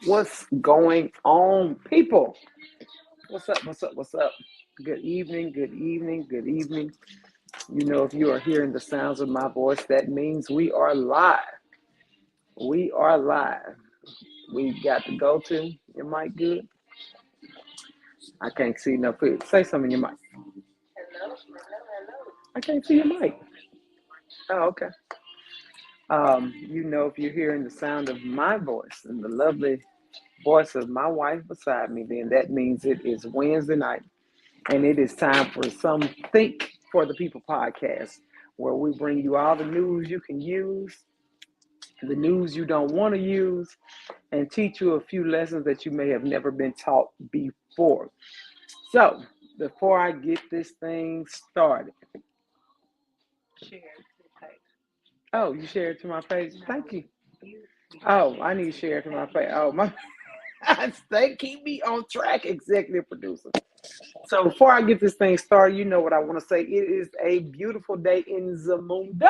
What's going on, people? What's up? What's up? What's up? Good evening, good evening, good evening. You know, if you are hearing the sounds of my voice, that means we are live. We are live. We got to go to your mic good. I can't see no food. Say something in your mic. I can't see your mic. Oh, okay. You know, if you're hearing the sound of my voice and the lovely voice of my wife beside me, then that means it is Wednesday night. And it is time for some Think for the People podcast, where we bring you all the news you can use, the news you don't want to use, and teach you a few lessons that you may have never been taught before. So, before I get this thing started, oh, you share it to my page? Thank you. Oh, I need to share it to my page. Oh, my. Stay, keep me on track, executive producer. So before I get this thing started, you know what I want to say. It is a beautiful day in Zamunda.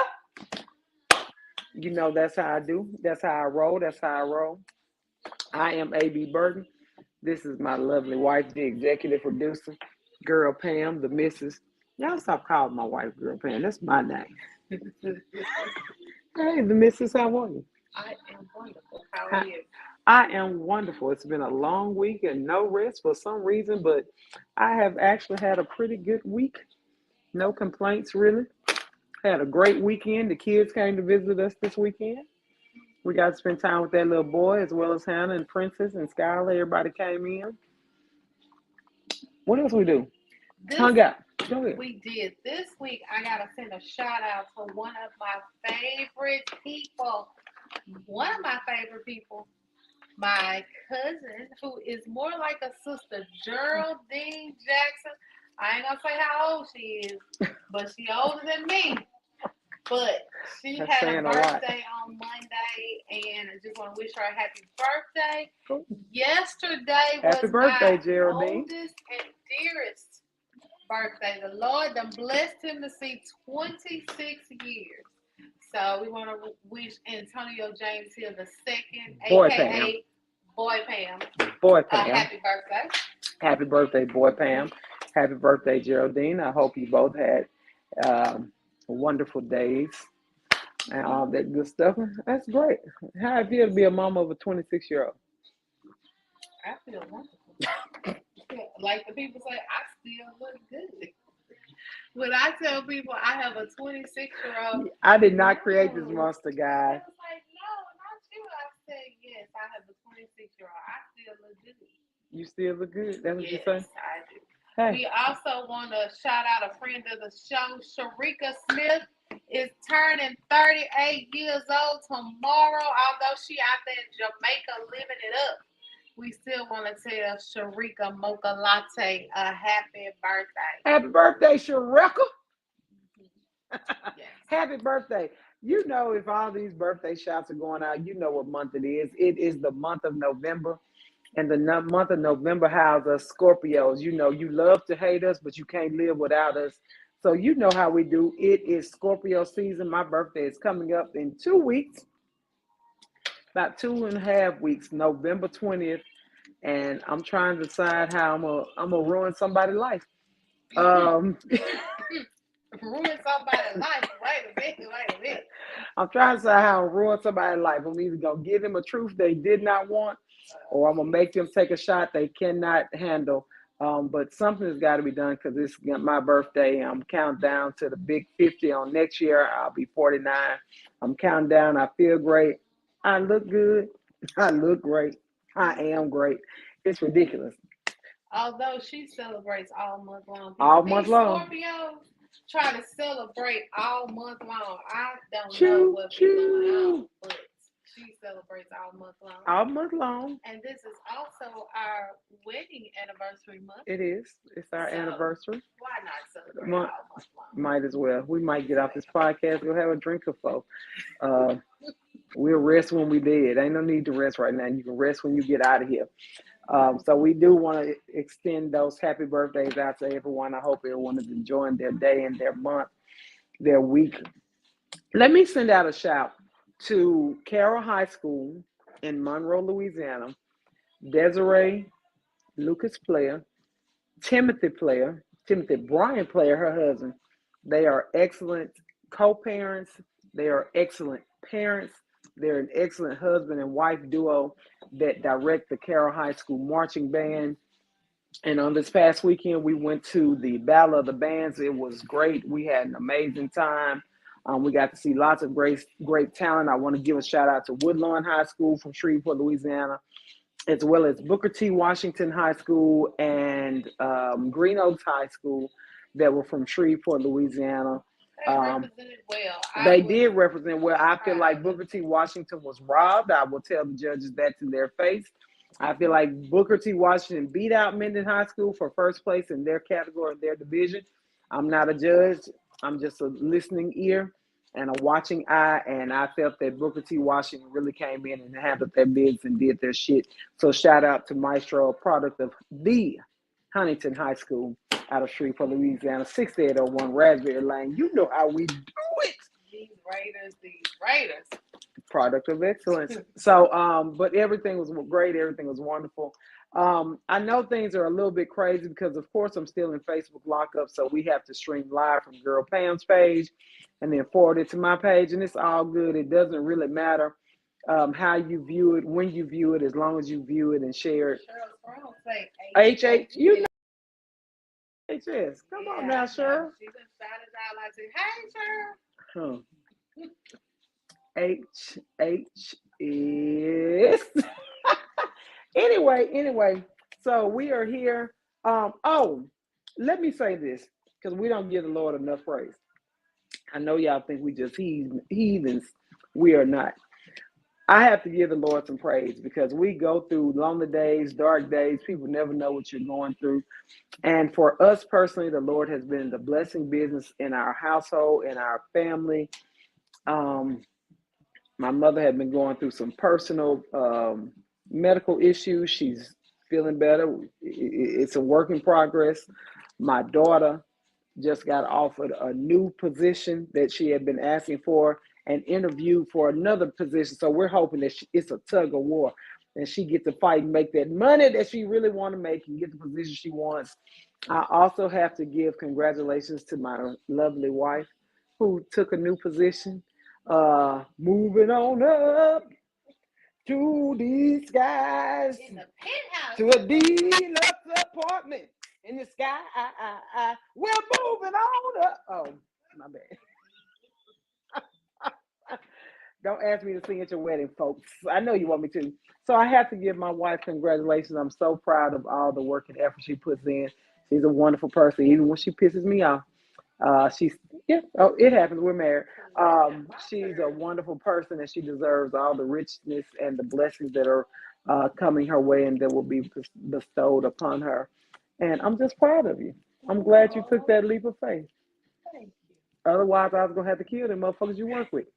You know that's how I do. That's how I roll. That's how I roll. I am A.B. Burton. This is my lovely wife, the executive producer, Girl Pam, the Mrs. Y'all stop calling my wife Girl Pam. That's my name. Hey, the Mrs. How are you? I am wonderful. How are you? I am wonderful. It's been a long week and no rest for some reason, but I have actually had a pretty good week. No complaints, really. Had a great weekend. The kids came to visit us this weekend. We got to spend time with that little boy as well as Hannah and Princess and Skylar. Everybody came in. What else we do? This Hung out. Go ahead. we did. This week, I gotta send a shout out to one of my favorite people. One of my favorite people, my cousin, who is more like a sister, Geraldine Jackson. I ain't gonna say how old she is, but she older than me. But she That's had a saying a lot. birthday on Monday, and I just want to wish her a happy birthday. Cool. Yesterday Happy was birthday, my Geraldine. oldest and dearest birthday. The Lord done blessed him to see 26 years. So we want to wish Antonio James Hill the second, Boy Pam. aka Boy Pam, Boy a Pam. happy birthday. Happy birthday, Boy Pam. Happy birthday, Geraldine. I hope you both had wonderful days and all that good stuff. That's great. How it feel to be a mom of a 26-year-old? I feel wonderful. Like the people say, I still look good. When I tell people I have a 26-year-old, I did not create this no. monster, They guy. was like, no, not you. I said, yes, I have a 26-year-old. I still look good. You still look good. That's what you Yes, say? I do. Hey, We also want to shout out a friend of the show, Sharika Smith is turning 38 years old tomorrow. Although she out there in Jamaica living it up, we still want to tell Sharika Mocha Latte a happy birthday. happy birthday, Shareka. Yes. Happy birthday. You know, if all these birthday shots are going out, you know what month it is. It is the month of November. And the month of November houses us Scorpios. You know, you love to hate us, but you can't live without us. So you know how we do. It is Scorpio season. My birthday is coming up in 2 weeks, about 2.5 weeks, November 20th. And I'm trying to decide how I'm gonna ruin somebody's life. Um, Ruin somebody's life. Wait a minute. Wait a minute. I'm trying to decide how I'm gonna ruin somebody's life. I'm either gonna give them a truth they did not want, or I'm gonna make them take a shot they cannot handle. But something has got to be done because it's my birthday. I'm counting down to the big 50 on next year. I'll be 49. I'm counting down. I feel great. I look good. I look great. I am great. It's ridiculous. Although she celebrates all month long, All people, month these long. Scorpios try to celebrate all month long. I don't know Choo what be going on, choo. but she celebrates all month long. All month long. And this is also our wedding anniversary month. It is. It's our So anniversary. why not celebrate Might, all month long? might as well. We might get off this podcast. We'll have a drink or four. Uh, we'll rest when we did. Ain't no need to rest right now. You can rest when you get out of here. So we do want to extend those happy birthdays out to everyone. I hope everyone is enjoying their day and their month, their week. Let me send out a shout to Carroll High School in Monroe, Louisiana. Desiree Lucas Player, Timothy Bryan Player, her husband. They are excellent co-parents. They are excellent parents. They're an excellent husband and wife duo that direct the Carroll High School marching band. And on this past weekend, we went to the Battle of the Bands. It was great. We had an amazing time. We got to see lots of great talent. I want to give a shout out to Woodlawn High School from Shreveport, Louisiana, as well as Booker T. Washington High School and Green Oaks High School that were from Shreveport, Louisiana. They represented well. They did represent well. I feel like Booker T. Washington was robbed. I will tell the judges that to their face. I feel like Booker T. Washington beat out Minden High School for first place in their category, their division. I'm not a judge. I'm just a listening ear and a watching eye, and I felt that Booker T. Washington really came in and handled their bids and did their shit. So shout out to Maestro, a product of the Huntington High School out of Shreveport, Louisiana, 6801 Raspberry Lane. You know how we do it. These Raiders. Product of excellence. So, but everything was great. Everything was wonderful. I know things are a little bit crazy because, of course, I'm still in Facebook lockup, so we have to stream live from Girl Pam's page and then forward it to my page, and it's all good. It doesn't really matter how you view it, when you view it, as long as you view it and share it. HH, you know HS. Come on now, Cheryl. She just shouted out like, "Hey, Cheryl." HH is anyway, so we are here. Let me say this, because we don't give the Lord enough praise. I know y'all think we just heathens. We are not. I have to give the Lord some praise because we go through lonely days, dark days. People never know what you're going through. And for us personally, the Lord has been the blessing business in our household, in our family. My mother had been going through some personal medical issues. She's feeling better. It's a work in progress. My daughter just got offered a new position that she had been asking for and interviewed for another position. So we're hoping that it's a tug of war and she gets to fight and make that money that she really want to make and get the position she wants. I also have to give congratulations to my lovely wife who took a new position. Moving on up to the skies, In the penthouse. to a deluxe apartment in the sky. We're moving on up. Oh, my bad. Don't ask me to sing at your wedding, folks. I know you want me to. So I have to give my wife congratulations. I'm so proud of all the work and effort she puts in. She's a wonderful person, even when she pisses me off. It happens. We're married. She's a wonderful person, and she deserves all the richness and the blessings that are coming her way and that will be bestowed upon her. And I'm just proud of you. I'm glad you took that leap of faith. Thank you. Otherwise, I was gonna have to kill them motherfuckers you work with.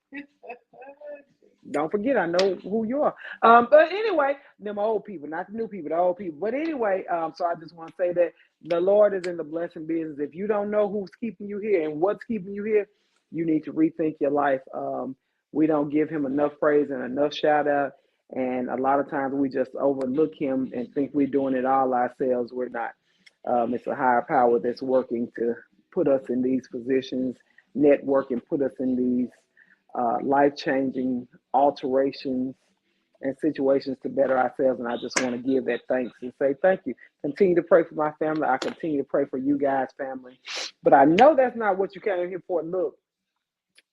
Don't forget, I know who you are. But anyway, them old people, not the new people, the old people. But anyway, so I just want to say that the Lord is in the blessing business. If you don't know who's keeping you here and what's keeping you here, you need to rethink your life. We don't give him enough praise and enough shout out. And a lot of times we just overlook him and think we're doing it all ourselves. We're not. It's a higher power that's working to put us in these positions, network, and put us in these life-changing alterations and situations to better ourselves. And I just want to give that thanks and say thank you. Continue to pray for my family. I continue to pray for you guys' family. But I know that's not what you came here for. Look,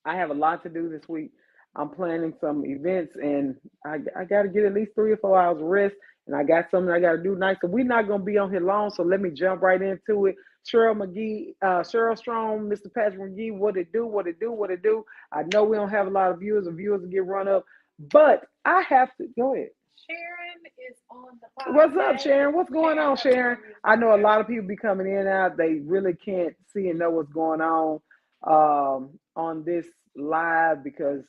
I have a lot to do this week. I'm planning some events, and I got to get at least 3 or 4 hours of rest. And I got something I got to do tonight. So we're not going to be on here long. So let me jump right into it. Cheryl McGee, Cheryl Strong, Mr. Patrick McGee, what it do? I know we don't have a lot of viewers get run up, but I have to go ahead. Sharon is on the podcast. What's up, Sharon? What's going on, Sharon? I know a lot of people be coming in and out. They really can't see and know what's going on this live because,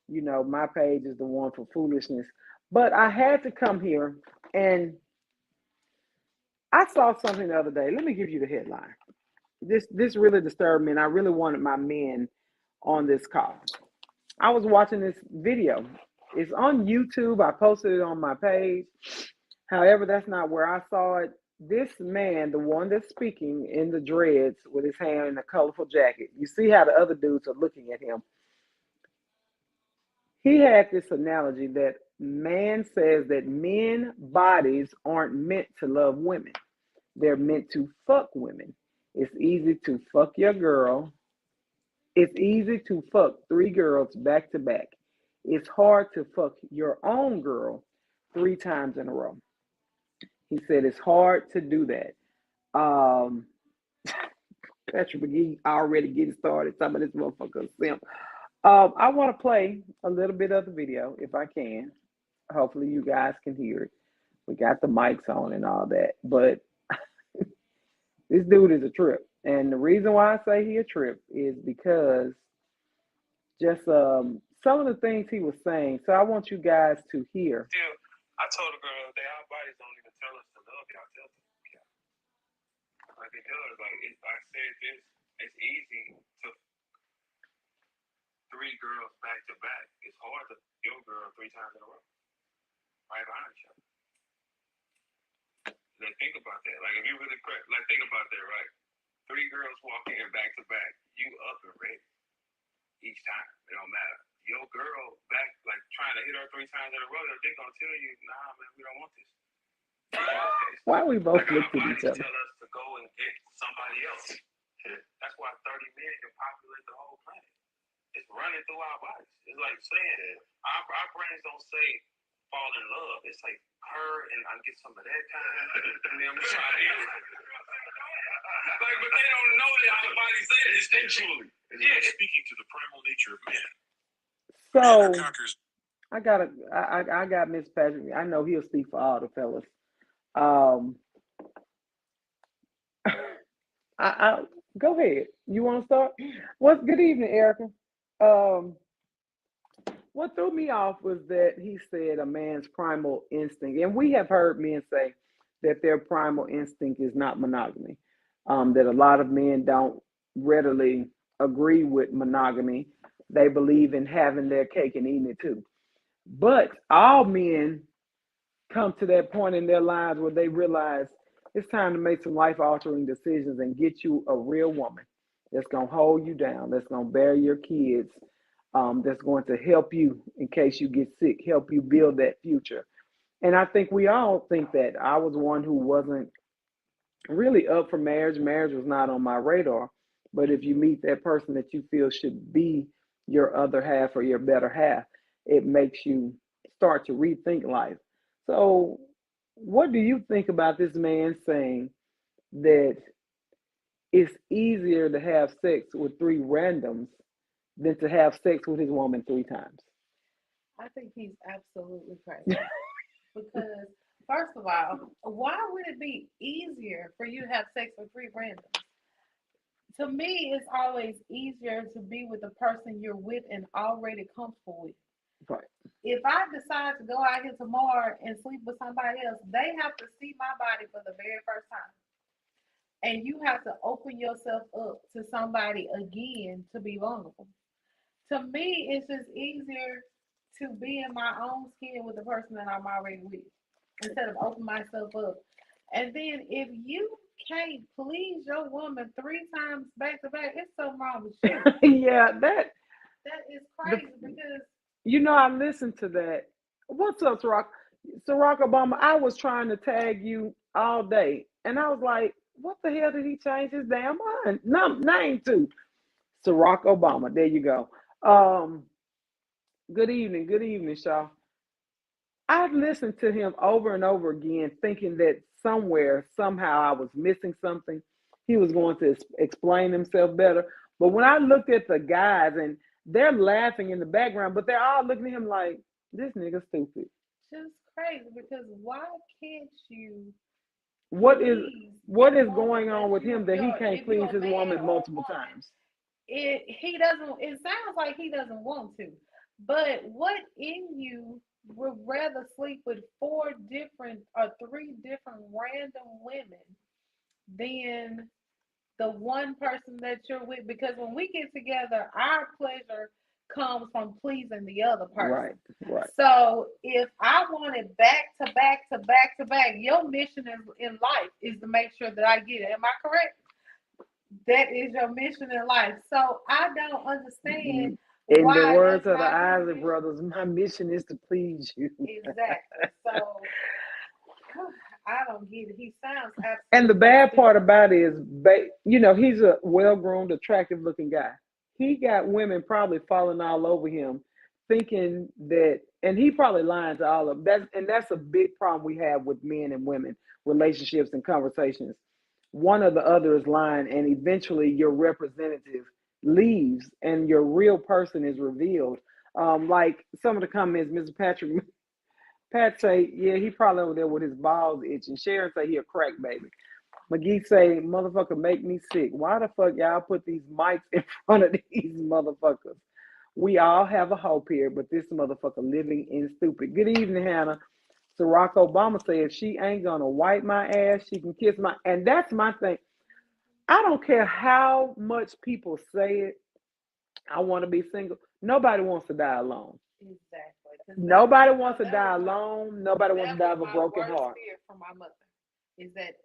you know, my page is the one for foolishness. But I had to come here, and I saw something the other day. Let me give you the headline. This really disturbed me, and I really wanted my men on this call. I was watching this video. It's on YouTube. I posted it on my page. However, that's not where I saw it. This man, the one that's speaking in the dreads with his hand in a colorful jacket, you see how the other dudes are looking at him. He had this analogy that man says that men bodies aren't meant to love women. They're meant to fuck women. It's easy to fuck your girl. It's easy to fuck three girls back to back. It's hard to fuck your own girl three times in a row. He said it's hard to do that. Um, Patrick McGee already getting started. Some of this motherfucker simp. I want to play a little bit of the video if I can. Hopefully you guys can hear it. We got the mics on and all that, but this dude is a trip. And the reason why I say he a trip is because just some of the things he was saying. So I want you guys to hear. I told a girl that our bodies don't even tell us to love y'all. Tell them, yeah. Like it does. Like I said this, it's easy to three girls back to back. It's hard to your girl three times in a row, right behind each other. Like think about that. Like if you really like think about that, right? Three girls walking in back to back, you up and ready each time. It don't matter. Your girl back, like trying to hit her three times in a row, they gonna tell you, nah, man, we don't want this. Why we both Like looked our at each bodies other? tell us to go and get somebody else. That's why 30 men can populate the whole planet. It's running through our bodies. It's like saying our brains don't say fall in love. It's like her and I get some of that kind. And then I'm trying to like, but they don't know that our bodies say it instinctually. Yeah, speaking to the primal nature of men. So I got Miss Patrick. I know he'll speak for all the fellas. I go ahead. You want to start? Well, good evening, Erica. Um, what threw me off was that he said a man's primal instinct, and we have heard men say that their primal instinct is not monogamy. That a lot of men don't readily agree with monogamy. They believe in having their cake and eating it too. But all men come to that point in their lives where they realize it's time to make some life altering decisions and get you a real woman that's going to hold you down, that's going to bear your kids, that's going to help you in case you get sick, help you build that future. And I think we all think that. I was one who wasn't really up for marriage. Marriage was not on my radar. But if you meet that person that you feel should be your other half or your better half, it makes you start to rethink life. So, what do you think about this man saying that it's easier to have sex with three randoms than to have sex with his woman three times? I think he's absolutely crazy. Because, first of all, why would it be easier for you to have sex with three randoms? To me, it's always easier to be with the person you're with and already comfortable with. Right. If I decide to go out here tomorrow and sleep with somebody else, they have to see my body for the very first time. And you have to open yourself up to somebody again to be vulnerable. To me, it's just easier to be in my own skin with the person that I'm already with instead of open myself up. And then if you can't please your woman three times back to back, it's something wrong with you. Yeah, That is crazy because I listened to that. What's up, Ciroc? Ciroc Obama, I was trying to tag you all day. And I was like, what the hell did he change his damn mind? Name to Ciroc Obama. There you go. Um, good evening, Shaw. I've listened to him over and over again, thinking that somewhere, somehow, I was missing something. He was going to explain himself better. But when I looked at the guys, and they're laughing in the background, but they're all looking at him like, this nigga stupid. just crazy because why can't you What is please what your is woman going on that with him that he can't if you're please a his man woman or a multiple woman, times? he doesn't it sounds like he doesn't want to. But what in you would rather sleep with four different or three different random women than the one person that you're with? Because when we get together, our pleasure comes from pleasing the other Right, person. right. So if I want it back to back to back to back, your mission in life is to make sure that I get it. Am I correct? That is your mission in life. So I don't understand In the why words that's of the not his Isley mission. brothers, my mission is to please you. Exactly. So I don't get it. He sounds absolutely And the bad part stupid. about it is, he's a well-groomed, attractive-looking guy. He got women probably falling all over him, thinking that, and he probably lying to all of them. That's a big problem we have with men and women relationships and conversations. One or the other is lying, and eventually your representative leaves, and your real person is revealed. Like some of the comments, Mr. Patrick Pat say, yeah, he probably over there with his balls itching. Sharon say he a crack baby. McGee say, motherfucker, make me sick. Why the fuck y'all put these mics in front of these motherfuckers? We all have a hope here, but this motherfucker living in stupid. Good evening, Hannah. Barack Obama said, if she ain't gonna wipe my ass, she can kiss my. And that's my thing. I don't care how much people say it. I want to be single. Nobody wants to die alone. Exactly. 'Cause Nobody wants to die alone. Nobody wants to die that of a was my broken worst heart. fear from my mother is that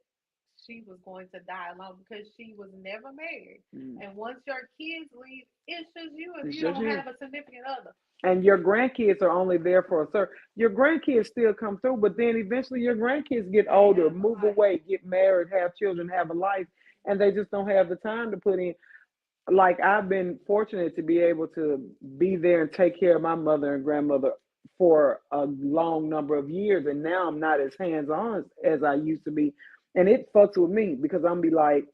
she was going to die alone because she was never married. And once your kids leave, it's just you if It's you just don't you. have a significant other. And your grandkids are only there for a certain. Your grandkids still come through, but then eventually your grandkids get older, move away, get married, have children, have a life, and they just don't have the time to put in. Like I've been fortunate to be able to be there and take care of my mother and grandmother for a long number of years, and now I'm not as hands-on as I used to be, and it fucks with me because I'm be like,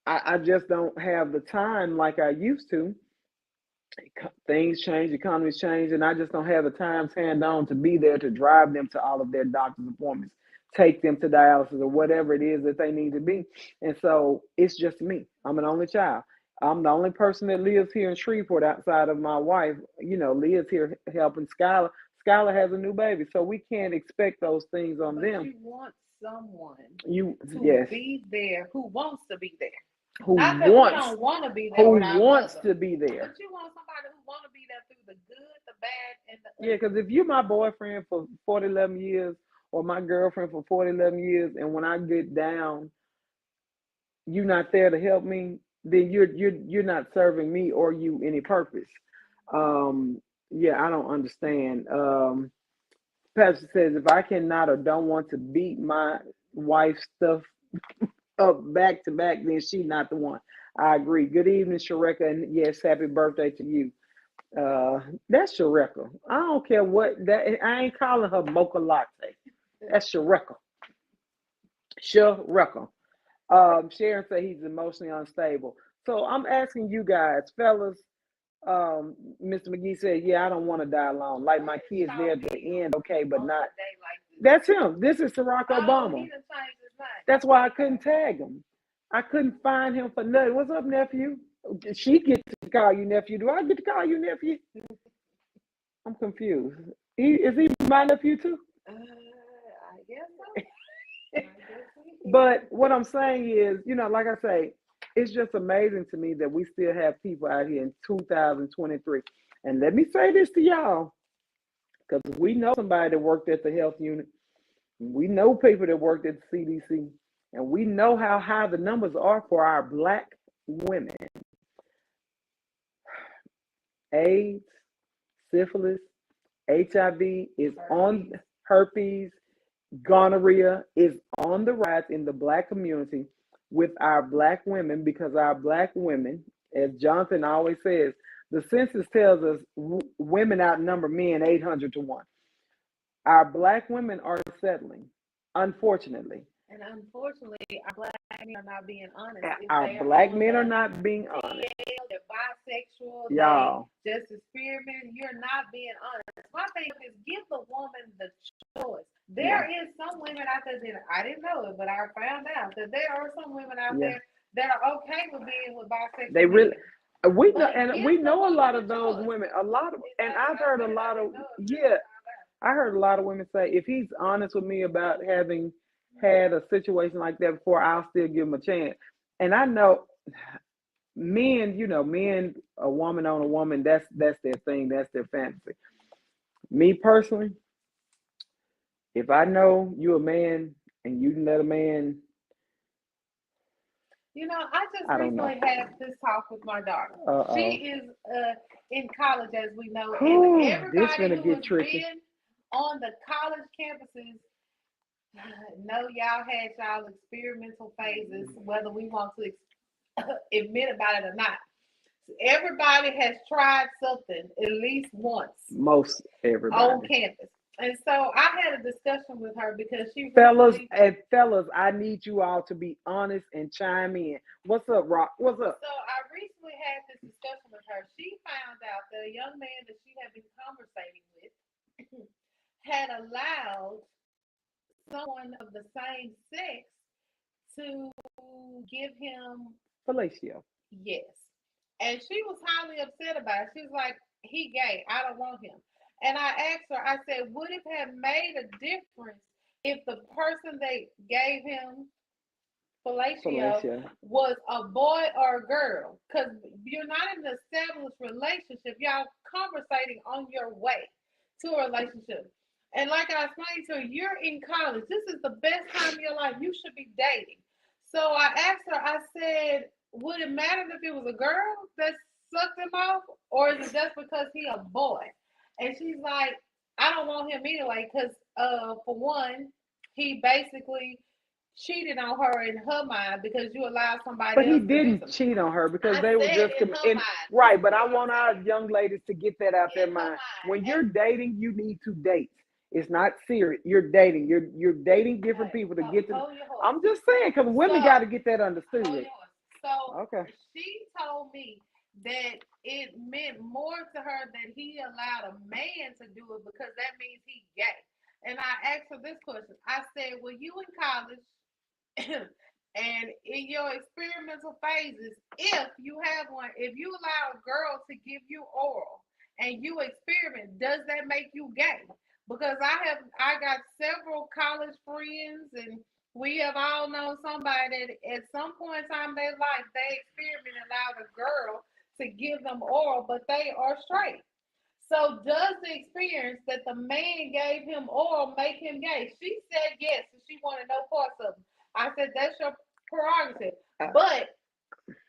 I just don't have the time like I used to. Things change, economies change, and I just don't have the time hand on to be there to drive them to all of their doctor's appointments, take them to dialysis or whatever it is that they need to be. And so it's just me. I'm an only child. I'm the only person that lives here in Shreveport outside of my wife. Lives here helping Skylar. Skylar has a new baby, so we can't expect those things on But them. you want someone Yes, be there who wants to be there. who Not that we don't want to be there who with our wants mother, to be there. but you want somebody who want to be there through the good, the bad, and the Yeah, because if you're my boyfriend for 40, 11 years or my girlfriend for 40, 11 years, and when I get down, you're not there to help me, then you're not serving me or you any purpose. Yeah, I don't understand. Pastor says if I cannot or don't want to beat my wife's stuff up back to back, then she's not the one. I agree. Good evening, Shareka, and yes, happy birthday to you. That's Shareka. I don't care what that. I ain't calling her mocha latte. That's Shareka. Shareka. Sharon said he's emotionally unstable. So I'm asking you guys, fellas. Mr. McGee said, "Yeah, I don't want to die alone. Like my kids there at the end, okay, but not." That's him. This is Barack Obama. That's why I couldn't tag him. I couldn't find him for nothing. What's up, nephew? She gets to call you nephew. Do I get to call you nephew? I'm confused. Is he my nephew too? I guess so. But what I'm saying is, like I say, it's just amazing to me that we still have people out here in 2023. And let me say this to y'all, because we know somebody that worked at the health unit. We know people that worked at the CDC. And we know how high the numbers are for our Black women. AIDS, syphilis, HIV is on herpes, gonorrhea is on the rise in the Black community with our Black women because our Black women, as Jonathan always says, the census tells us women outnumber men 800 to 1. Our Black women are settling, unfortunately. And unfortunately, our Black men are not being honest. Our Black men are not being honest. They're bisexual. Y'all. They just experiment. You're not being honest. My thing is give the woman the choice. There is some women out there that I didn't know it, but I found out that there are some women out there that are okay with being with bisexual. They really. Men. We know, and we know a lot of those women. A lot of, and I've heard a lot of, I heard a lot of women say, if he's honest with me about having had a situation like that before, I'll still give him a chance. And I know men, a woman on a woman, that's their thing, that's their fantasy. Me personally, if I know you a man and you let a man, You know, I just I don't know. recently had this talk with my daughter. Uh-oh. She is in college, as we know, Whew, and this everybody gonna who get has tricky. been on the college campuses know y'all had y'all experimental phases, whether we want to admit about it or not. Everybody has tried something at least once Most on everybody. campus. And so I had a discussion with her because she Fellas recently. and fellas, I need you all to be honest and chime in. What's up, Rock? What's up? So I recently had this discussion with her. She found out that a young man that she had been conversating with had allowed someone of the same sex to give him Felicia. yes. And she was highly upset about it. She was like, he gay. I don't want him. And I asked her, I said, would it have made a difference if the person they gave him fellatio was a boy or a girl? Because you're not in an established relationship. Y'all conversating on your way to a relationship. And like I explained to her, you're in college. This is the best time of your life. You should be dating. So I asked her, I said, would it matter if it was a girl that sucked him off? Or is it just because he a boy? And she's like, I don't want him anyway, because for one, he basically cheated on her in her mind because you allowed somebody But he else to do didn't something. cheat on her because I they were said just in her mind. right. But This I is what want I'm our saying. young ladies to get that out their In her mind. mind. When And you're dating, you need to date. It's not serious. You're dating. You're dating different okay, people to so get to. hold your horse. I'm just saying because women got to So get that hold understood. your horse. So Okay. she told me that it meant more to her that he allowed a man to do it because that means he's gay. And I asked her this question. I said, "Were you in college and in your experimental phases, if you have one, if you allow a girl to give you oral and you experiment, does that make you gay?" Because I got several college friends and we have all known somebody that at some point in time in their life they experiment and allowed a girl to give them oral, but they are straight. So does the experience that the man gave him oral make him gay? She said yes, and she wanted no parts of him. I said that's your prerogative. But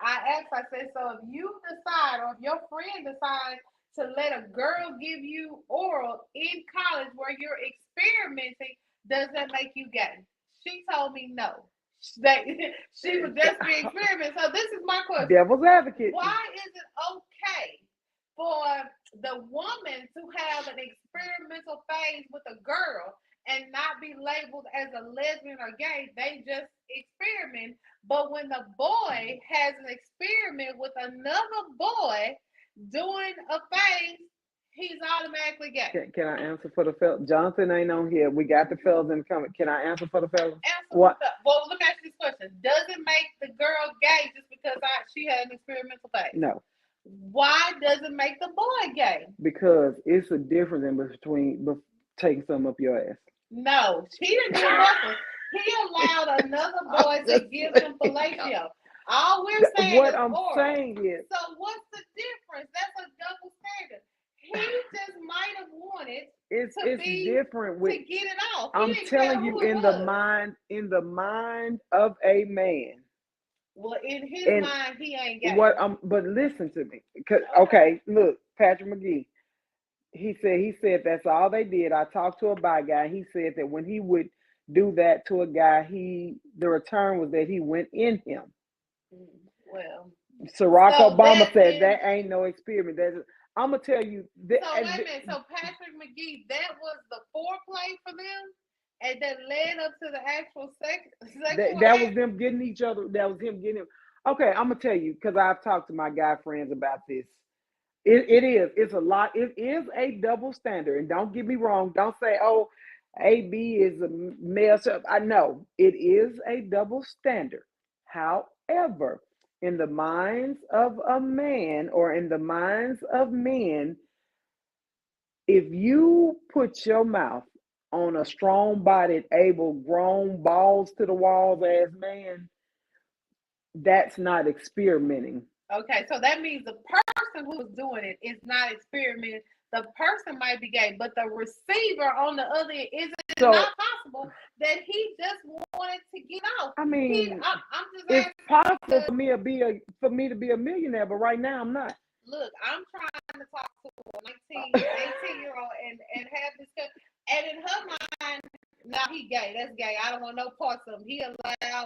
I asked, I said, so if you decide or if your friend decides to let a girl give you oral in college where you're experimenting, does that make you gay? She told me no. That she was just being experimenting. So this is my question. Devil's advocate. Why is it okay for the woman to have an experimental phase with a girl and not be labeled as a lesbian or gay? They just experiment. But when the boy has an experiment with another boy doing a phase, he's automatically gay. Can I answer for the fellas? Jonathan ain't on here. We got the fellas in the comment. Can I answer for the fellas? Answer What? well, let me ask you this question. Does it make the girl gay just because she had an experimental phase? No. Why does it make the boy gay? Because it's a difference in between taking something up your ass. No, he didn't do nothing. He allowed another boy to give him fellatio. All we're saying what is I'm oral. saying is, so what's the difference? That's a double standard. He just might have wanted it's be different with to get it off. He I'm didn't telling care you, who it in was. the mind of a man. Well, in his And mind, he ain't gay. but listen to me. Okay, look, Patrick McGee. He said that's all they did. I talked to a bi guy. He said that when he would do that to a guy, the return was that he went in him. Well, Barack Obama said that ain't no experiment. I'm gonna tell you. So wait a minute. So Patrick McGee, that was the foreplay for them, and that led up to the actual sexual. That was them getting each other. That was him getting him. Okay, I'm gonna tell you because I've talked to my guy friends about this. It is. It's a lot. It is a double standard. And don't get me wrong. Don't say, oh, AB is a mess up. I know it is a double standard. However, in the minds of a man or in the minds of men, if you put your mouth on a strong-bodied, able, grown, balls to the walls ass man, that's not experimenting. Okay, so that means the person who's doing it is not experimenting. the person might be gay, but the receiver on the other end, is it So- not possible that he just wanted to get out? I mean, I'm just it's asking. possible for me to be a millionaire, but right now I'm not. Look, I'm trying to talk to a 19, 18-year-old and have this. And in her mind, now he gay. That's gay. I don't want no parts of him. He allowed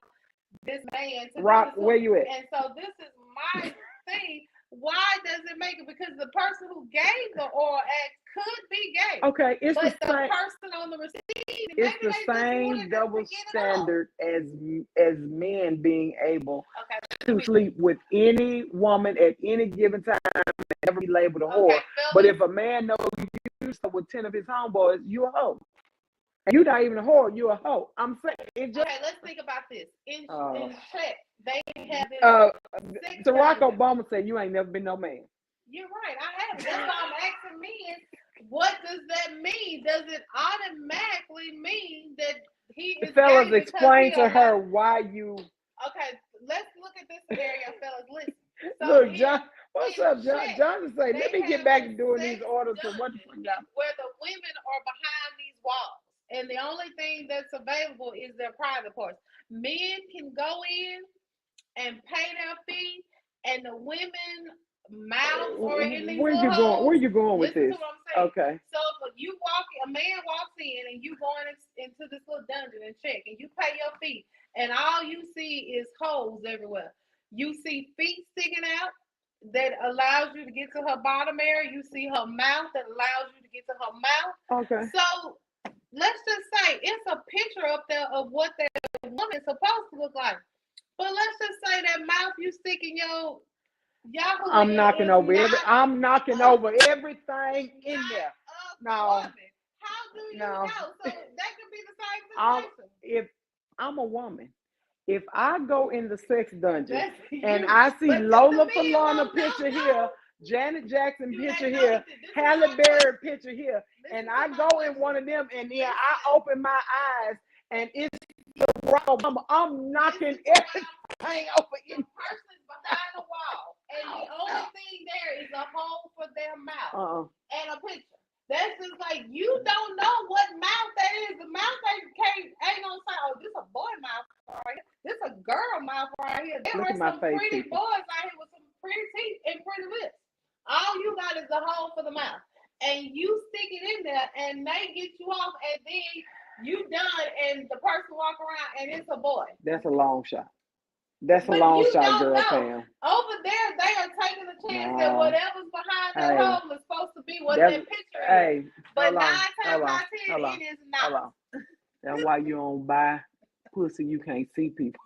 this man to Rock, do where you at? And so this is my thing. Why does it make it? Because the person who gave the oral act could be gay. Okay, it's But the the same. person on the receiving, It's maybe the they just wanted same them to double get it off. standard as men being able Okay. to sleep with any woman at any given time and never be labeled a whore. Okay, But fellas, if a man knows you slept with 10 of his homeboys, you a hoe. And you're not even a whore, you're a hoe. I'm saying it just okay, let's think about this. In Uh, Czech, they have this sex Barack dungeon. Obama said you ain't never been no man. You're right. I haven't. That's why I'm asking men, what does that mean? Does it automatically mean that he is Fellas, gay because explain he to her allowed- why you Okay, let's look at this scenario, fellas. Listen. So look, in- John. What's in up, John? Czech, John is saying, they let me get have back a to doing sex these orders. So what the dungeon fuck y'all? where the women are behind these walls, and the only thing that's available is their private parts. Men can go in and pay their fee, and the women mouths are in these Where little you going? holes. Where you going with Listen this? to what I'm saying. Okay. So if a man walks in and you going into this little dungeon and check, and you pay your fee, and all you see is holes everywhere. You see feet sticking out that allows you to get to her bottom area. You see her mouth that allows you to get to her mouth. Okay. So let's just say it's a picture up there of what that woman's supposed to look like. But let's just say that mouth you stick in your Yahoo. I'm knocking over every. every. I'm knocking over everything in there. No. How do you No. know? So that could be the same I'm- situation. If I'm a woman, if I go in the sex dungeon That's and you. I see But Lola the men Falana won't picture know. here, Janet Jackson You picture ain't know here, this is Halle my Berry question. picture here, Listen and to I my go in question. one of them and then I Listen. open my eyes and it's the Barack Obama. I'm knocking Listen to what everything I'm over saying. in. The person's behind the wall, and the only thing there is a hole for their mouth and a picture. That's just like you don't know what mouth that is. The mouth ain't gonna say, "Oh, this a boy mouth right here. This a girl mouth right here." There Look are at my some face, pretty people. boys out here with some pretty teeth and pretty lips. All you got is the hole for the mouth, and you stick it in there, and they get you off, and then you done, and the person walk around, and it's a boy. That's a long shot. That's a But long you shot, don't girl, know. Pam. Over there, they are taking a chance that No. whatever's behind that Hey. hole is supposed to be what That's- that picture is. Hey, But hold 9 on, times hold on, out of 10, hold on, it is not. hold on. That's why you don't buy pussy. You can't see people.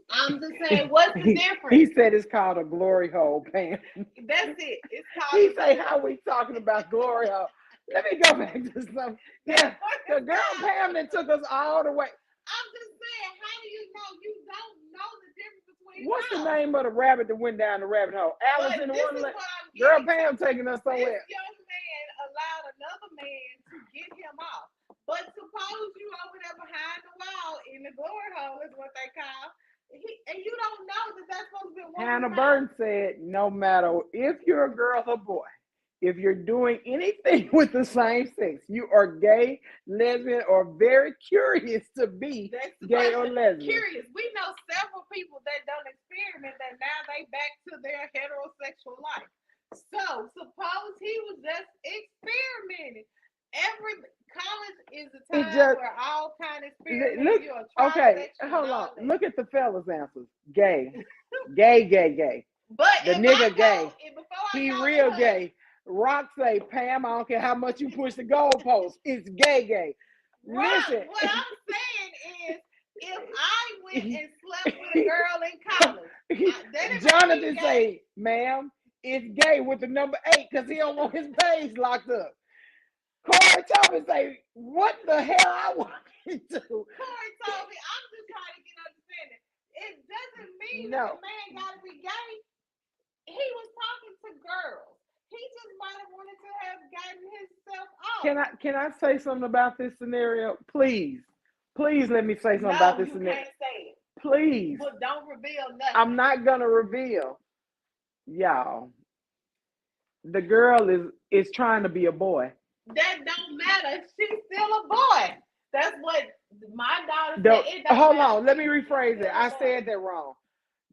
I'm just saying, what's the He difference? said it's called a glory hole, Pam. That's it. It's called. He say, how we talking about glory hole? Let me go back to something. Yeah, the girl Pam that took us all the way. I'm just saying, how do you know? You don't know the difference between. What's the mouths. name of the rabbit that went down the rabbit hole? Alice But in the this is Wonderland. what I'm Girl getting Pam to. taking us somewhere. This young man allowed another man to get him off. But suppose you over there behind the wall in the glory hole is what they call. And you don't know that that's supposed to be one. Hannah Burton said, no matter if you're a girl or boy, if you're doing anything with the same sex, you are gay, lesbian, or very curious to be That's the gay or question. lesbian. Curious. We know several people that don't experiment that now they back to their heterosexual life. So suppose he was just experimenting. Every college is a time just- where all kind of Look, experiments. You're a Okay, trisexual hold and all on. that. Look at the fellas' answers. Gay, gay. But the if nigga I go- gay. if before I He go real to- gay. Rock say, Pam, I don't care how much you push the goalpost. It's gay. Right. Listen. What I'm saying is, if I went and slept with a girl in college, that is Jonathan gay. say, ma'am, it's gay with the number 8 because he don't want his page locked up. Corey Thomas say, what the hell I want you to? Corey told me, I'm just trying to get understanding. It doesn't mean No. that the man got to be gay. He was talking to girls. He just might have wanted to have gotten himself off. Can I say something about this scenario? Please let me say something No, about this you scenario. can't say it. Please. But don't reveal nothing. I'm not gonna reveal. Y'all. The girl is trying to be a boy. That don't matter. She's still a boy. That's what my daughter said. It don't Hold matter. on, let me rephrase it. I said that wrong.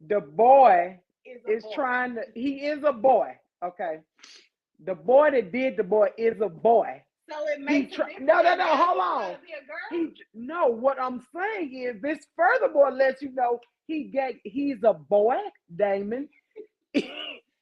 The boy It's a is boy. trying to. He is a boy. Okay. The boy that did the boy is a boy. So it makes a difference. No. that Hold he's on. trying to be a girl? No. What I'm saying is this. Furthermore, lets you know he's a boy, Damon. The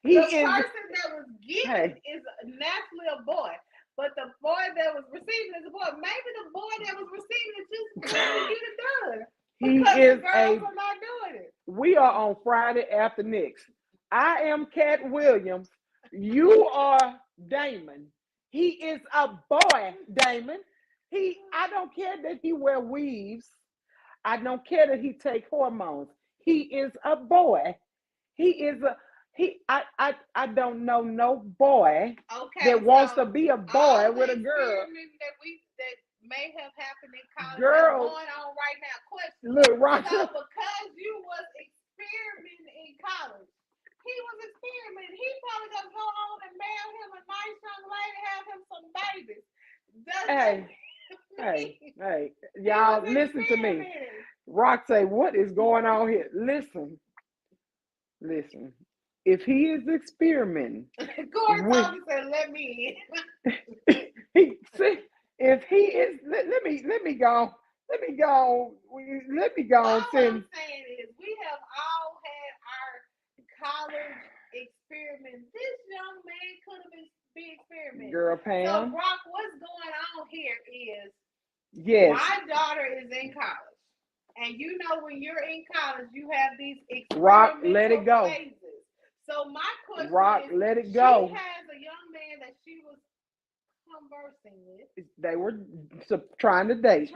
person that was given is naturally a boy, but the boy that was receiving is a boy. Maybe the boy that was receiving it just wanted you to do it. Because the girls are not doing it. We are on Friday after next. I am Cat Williams. You are Damon. He is a boy, Damon. I don't care that he wear weaves. I don't care that he take hormones. He is a boy. I don't know no boy that wants to be a boy with a girl. That may have happened in college. Girl, going on right now. Question. Look, right. So because you was experimenting in college, he was experimenting. He probably gonna go on and marry him a nice young lady, have him some babies. Hey, y'all listen to me. Rock say, what is going on here? Listen. If he is experimenting, Corey said, "Let me in." If he is, let me go. All I'm saying is, we have all had our college experiments. This young man could have been experimenting. Girl, Pam. So, Brock, what's going on here is, yes, my daughter is in college, and you know when you're in college, you have these experimental Rock, let it go. phases. So my question Rock, is, let it go. She has a young man that she was conversing with. They were trying to date.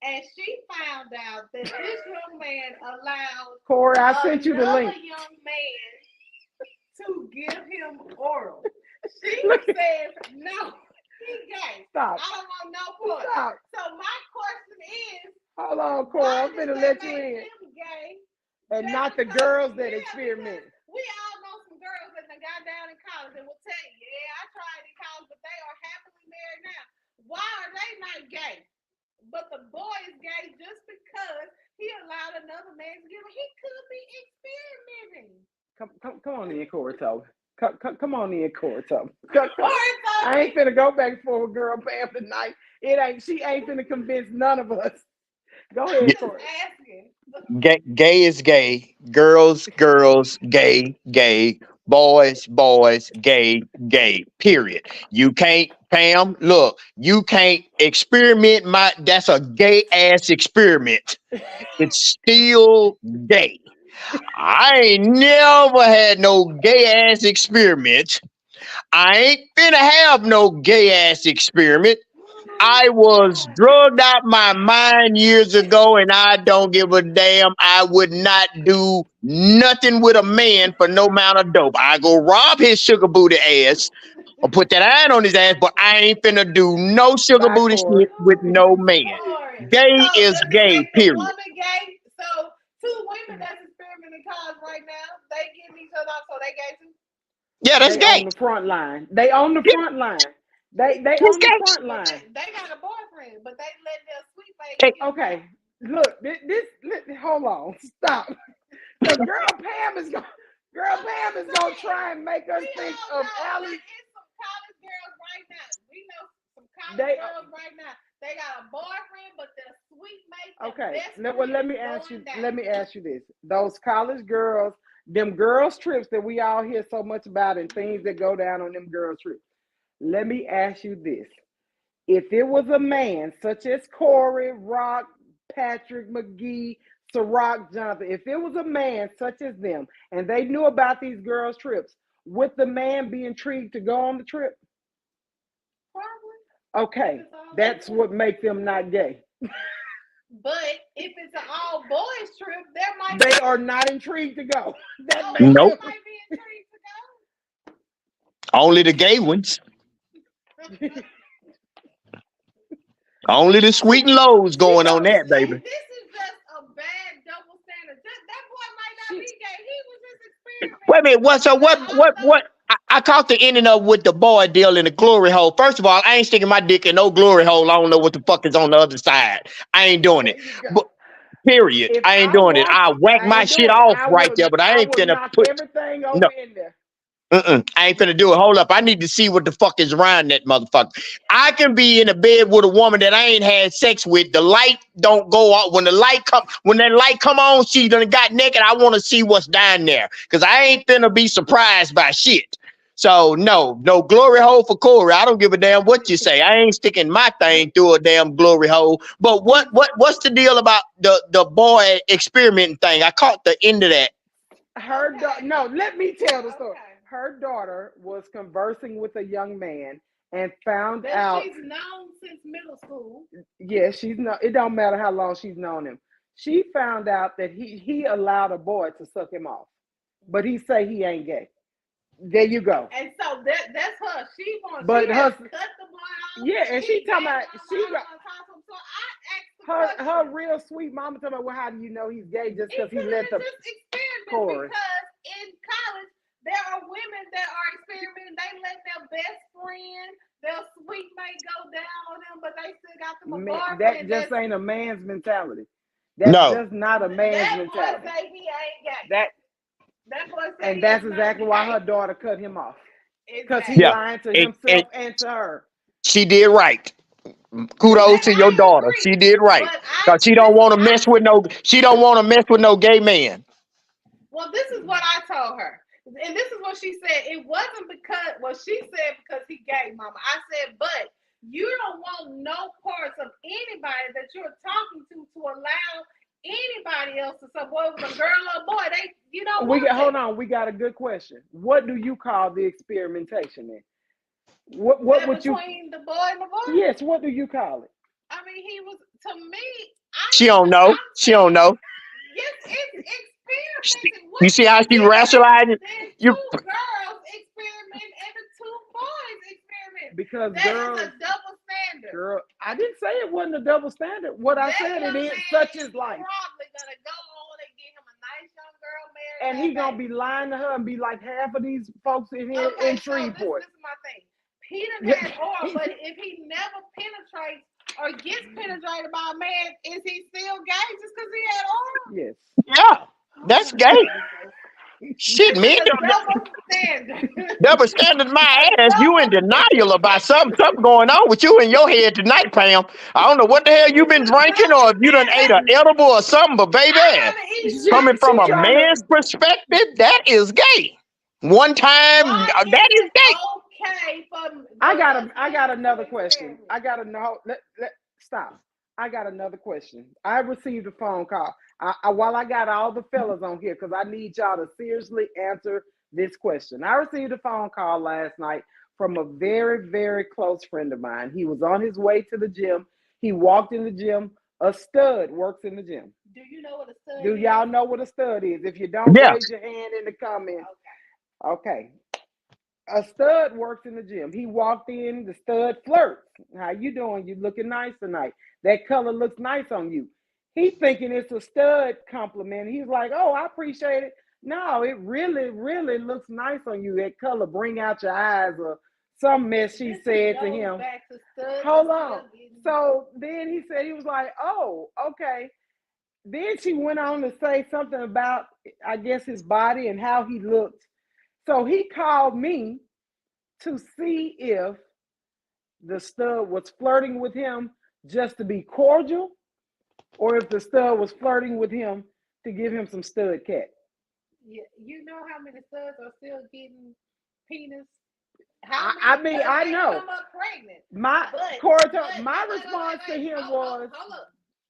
And she found out that this young man allowed Corey, I sent you the link. Another young man to give him oral. She says, no, he's gay. Stop. I don't want no part. Stop. So my question is, hold on, Corey, I'm finna let you in. Gay, and not the girls that experiment. We all know some girls that got down in college and will tell you, yeah, I tried in college, but they are happily married now. Why are they not gay? But the boy is gay just because he allowed another man to give him. He could be experimenting. Come on in, Corey Toe. Come on in, Corey Toe. I ain't finna go back for a girl Pam tonight. She ain't finna convince none of us. Go ahead, Corey. Gay is gay. Girls, gay. Boys, gay. Period. You can't, Pam, look, you can't experiment that's a gay ass experiment. It's still gay. I ain't never had no gay ass experiment. I ain't finna have no gay ass experiment. I was drugged out my mind years ago, and I don't give a damn. I would not do nothing with a man for no amount of dope. I go rob his sugar booty ass or put that iron on his ass, but I ain't finna do no sugar booty shit with no man. Gay is gay, period. Woman gay. So 2 women that's experimenting in college right now, they getting each other out, so they gay too? Yeah, that's gay. On the front line. They on the front line. They on the front line. They got a boyfriend, but they let their sweet baby. Okay, look, this hold on, stop. The girl Pam is gonna try and make us think of Allie. It's some college girls right now. We know some college girls right now. They got a boyfriend, but their sweet mate. Okay, let me ask you this. Those college girls, them girls trips that we all hear so much about and things that go down on them girls trips. Let me ask you this. If it was a man such as Corey, Rock, Patrick, McGee, Ciroc, Jonathan, if it was a man such as them and they knew about these girls' trips, would the man be intrigued to go on the trip? Probably. Okay, that's what makes them not gay. But if it's an all boys trip, they are not intrigued to go. Nope. Might be intrigued to go. Only the gay ones. Only the sweet and lows going on that, baby. This is just a bad double standard. That boy might not be gay. He was just experimenting. Wait a minute. I caught the ending up with the boy deal in the glory hole. First of all, I ain't sticking my dick in no glory hole. I don't know what the fuck is on the other side. I ain't doing it. There you go. But period. If I ain't I doing it. want, I whack I my ain't shit doing it. off right there, but I I ain't will finna knock put everything no. over in there. I ain't finna do it. Hold up. I need to see what the fuck is around that motherfucker. I can be in a bed with a woman that I ain't had sex with. The light don't go out. When that light come on, she done got naked. I want to see what's down there. Cause I ain't finna be surprised by shit. So no glory hole for Corey. I don't give a damn what you say. I ain't sticking my thing through a damn glory hole. But what's the deal about the boy experimenting thing? I caught the end of that. No, let me tell the story. Okay. Her daughter was conversing with a young man and found That out. she's known since middle school. Yeah, it don't matter how long she's known him. She found out that he allowed a boy to suck him off, but he say he ain't gay. There you go. And so that's her. She wants. But she her- has cut the boy off. Yeah, and she talking about So I asked the her question. real sweet mama talking about, well, how do you know he's gay just because he It's let the just experiment Corey. because in college there are women that are experimenting. They let their best friend, their sweet mate go down on them, but they still got them a man, boyfriend. that just ain't a man's mentality. That's No. just not a man's mentality. Say he ain't gay. That boy say and he that's is not exactly why gay. her daughter cut him off. Because Exactly. he Yeah. lying to And himself and to her. she did right. Kudos to your I daughter. agree, She did right. but Cause she don't want to mess with no gay man. Well, this is what I told her. And this is what she said. It wasn't because, well, she said because he gay, mama. I said, but you don't want no parts of anybody that you're talking to allow anybody else to say, boy, it was a girl or a boy. You don't want that. Hold on, we got a good question. What do you call the experimentation then? What would you between the boy and the boy? Yes, what do you call it? I mean, he was, to me, She don't know. She don't know. yes, it's experimenting. You see how she rationalizing? Two girls experiment and the two boys experiment. Because That girls, is a double standard. girl, I didn't say it wasn't a double standard. What I said it is such is life. Probably gonna go on and get him a nice young girl married. And he gonna be lying to her and be like half of these folks in here in Shreveport. This is my thing. He done had oral, but if he never penetrates or gets penetrated by a man, is he still gay just because he had oral? Yes. Yeah, that's gay. Shit, me. Double standard my ass. You in denial about something going on with you in your head tonight, Pam. I don't know what the hell you been drinking or if you done ate an edible or something, but baby, coming from a man's perspective, that is gay. One time, that is gay. Okay, I got another question. I got to know. Stop. I got another question. I received a phone call. While I got all the fellas on here, because I need y'all to seriously answer this question. I received a phone call last night from a very, very close friend of mine. He was on his way to the gym. He walked in the gym. A stud works in the gym. Do you know what a stud is? Do y'all know what a stud is? If you don't, raise your hand in the comments. Okay. A stud works in the gym. He walked in, the stud flirts. How you doing? You looking nice tonight. That color looks nice on you. He's thinking it's a stud compliment. He's like, oh, I appreciate it. No, it really, really looks nice on you. That color bring out your eyes or some mess she said to him. Hold on. So then he said, he was like, oh, okay. Then she went on to say something about, I guess, his body and how he looked. So he called me to see if the stud was flirting with him just to be cordial, or if the stud was flirting with him to give him some stud cat. Yeah, you know how many studs are still getting penis? I mean, I know. Come up pregnant. My response to him was,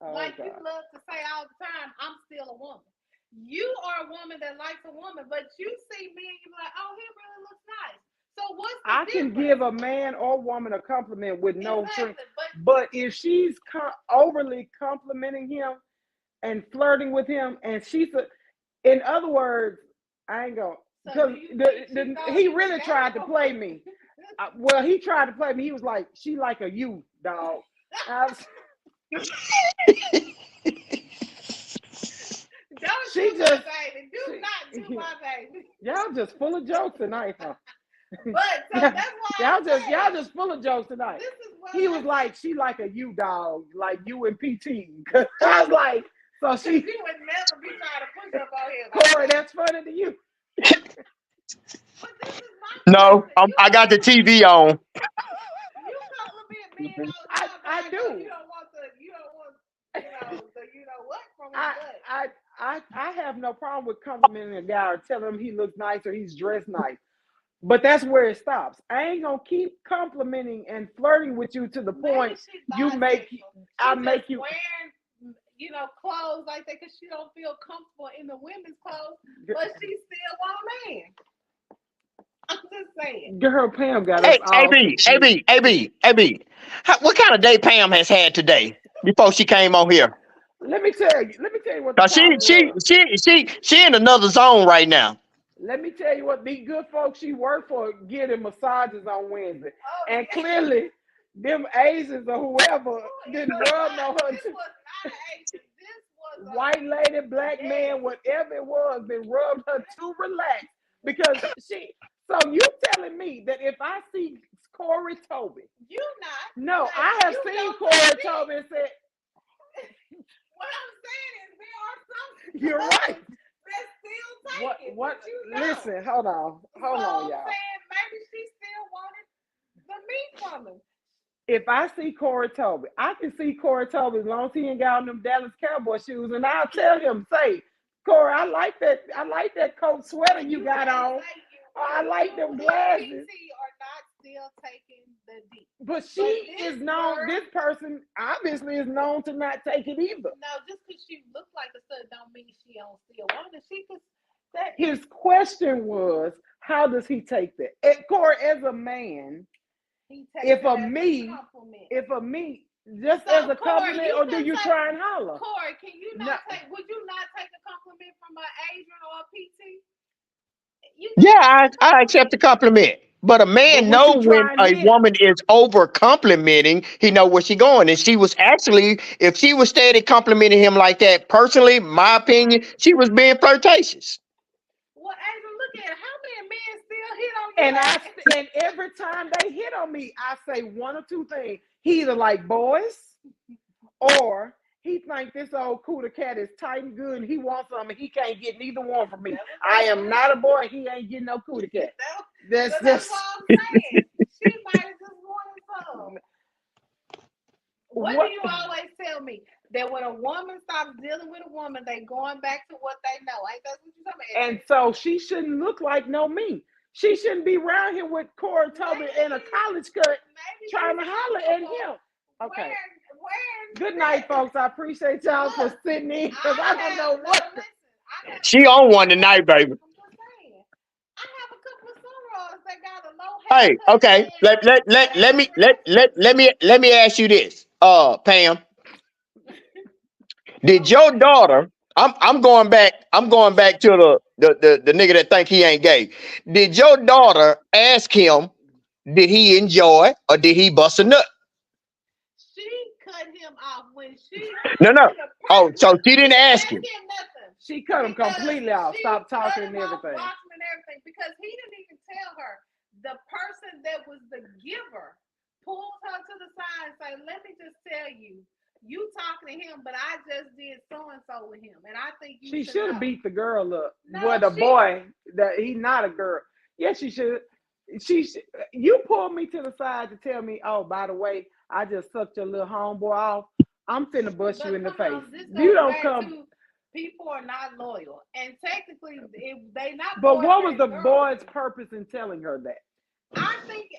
like you love to say all the time, I'm still a woman. You are a woman that likes a woman, but you see me and you're like, oh, he really looks nice. So what's the difference? Can give a man or woman a compliment with no string. But if she's overly complimenting him and flirting with him, and in other words, I ain't going, because he really tried to play me. Well, he tried to play me. He was like, she like a you, dog. Don't do my baby. Do not do my baby. Y'all just full of jokes tonight, huh? But so Yeah, that's why y'all just full of jokes tonight. this is what He was like, she like a you dog, like you and PT. I was like, so she, you would never be trying to push up on him. Like Corey, that. that's funny to you. But this is my No, question. I got the TV on. You compliment men all the time. I but do. You don't want the you know what from his butt. I have no problem with complimenting a guy or telling him he looks nice or he's dressed nice. But that's where it stops. I ain't gonna keep complimenting and flirting with you to the point you make I make you wearing clothes like that because she don't feel comfortable in the women's clothes, but she still want a man. I'm just saying. Girl, Pam got Hey, us all. AB. What kind of day Pam has had today before she came on here? Let me tell you what the Cause topic was. she in another zone right now. Let me tell you what these good folks she worked for getting massages on Wednesday. Oh, And yeah. clearly them Asians or whoever didn't rub on her. This was not an Asian. This was a White lady, black man, whatever it was, they rubbed her to relax. Because so you telling me that if I see Corey Toby, you not. no, Like, I have you seen don't Corey see. Toby and said, What I'm saying is there are some you're right. that still take What it. what But you don't. listen, hold on, So y'all. I'm saying maybe she still wanted the meat from him. If I see Corey Toby, I can see Corey Toby as long as he ain't got on them Dallas Cowboy shoes, and I'll tell him, say, Corey, I like that coat sweater you got on. I like them glasses. PT are not still taking the D. But she is known, this person obviously is known to not take it either. No, just because she looks like a stud don't mean she don't still want it. She could. His question was, how does he take that? Corey, as a man, if a me, just as a compliment, or do you try and holler? Corey, can you not take? Would you not take a compliment from an Adrian or a PT? Yeah, I accept the compliment. But a man knows when a woman is over complimenting, he know where she going. And she was actually, if she was steady complimenting him like that, personally, my opinion, she was being flirtatious. Well, Adrian, look at it. How many men still hit on you? And every time they hit on me, I say one or two things. He either like boys, or he think this old cooter cat is tight and good, and he wants something. He can't get neither one from me. I am not a boy. He ain't getting no cooter cat. That's what I'm saying. She might have just wanted some. What do you always tell me? That when a woman stops dealing with a woman, they going back to what they know. Ain't that what you talking about? And so she shouldn't look like no me. She shouldn't be around here with Corey Toby in a college cut trying to holler at him. Okay. Good night, folks. I appreciate y'all for sitting in because I don't know what. She on one tonight, baby. I have a couple of sunrods that got a low. Hey, okay. Let me ask you this, Pam. Did your daughter? I'm going back to the nigga that think he ain't gay. Did your daughter ask him? Did he enjoy or did he bust a nut? She cut him off when she. No. Oh, so she didn't ask him. She cut him completely off. Stop talking and everything. Because he didn't even tell her. The person that was the giver pulled her to the side and said, "Let me just tell you, you talking to him, but I just did so and so with him, and I think you." She should have beat the girl up. No, the boy that he's not a girl. Yes, she should. You pulled me to the side to tell me, "Oh, by the way, I just sucked your little homeboy off. I'm finna bust you in the face." You don't come. People are not loyal, and technically, they not. But what was the boy's purpose in telling her that? I think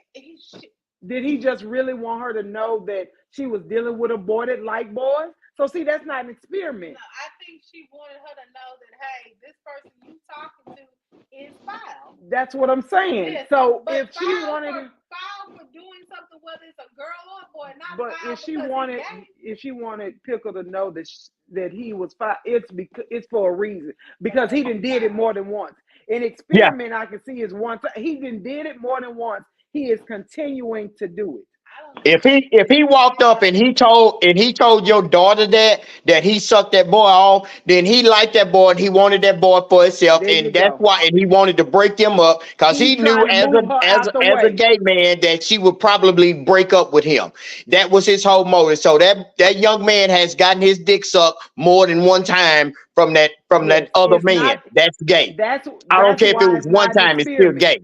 did he just really want her to know that she was dealing with a boy that liked boys? So see, that's not an experiment. No, I think she wanted her to know that, hey, this person you talking to is foul. That's what I'm saying. Yes, so if she wanted foul for doing something, whether it's a girl or a boy, not but foul if she wanted Pickle to know that he was foul, it's for a reason, because he done did it more than once. An experiment I can see is once he done did it more than once. He is continuing to do it. If he walked up and he told your daughter that he sucked that boy off, then he liked that boy and he wanted that boy for himself, There you and that's go. why, and he wanted to break them up because He's he knew trying to move her out the as a way. gay man that she would probably break up with him. That was his whole motive. So that young man has gotten his dick sucked more than one time from that Yes, other it's man. not. That's gay. That's I don't care if it why was it's one not an time, it's still experiment. gay.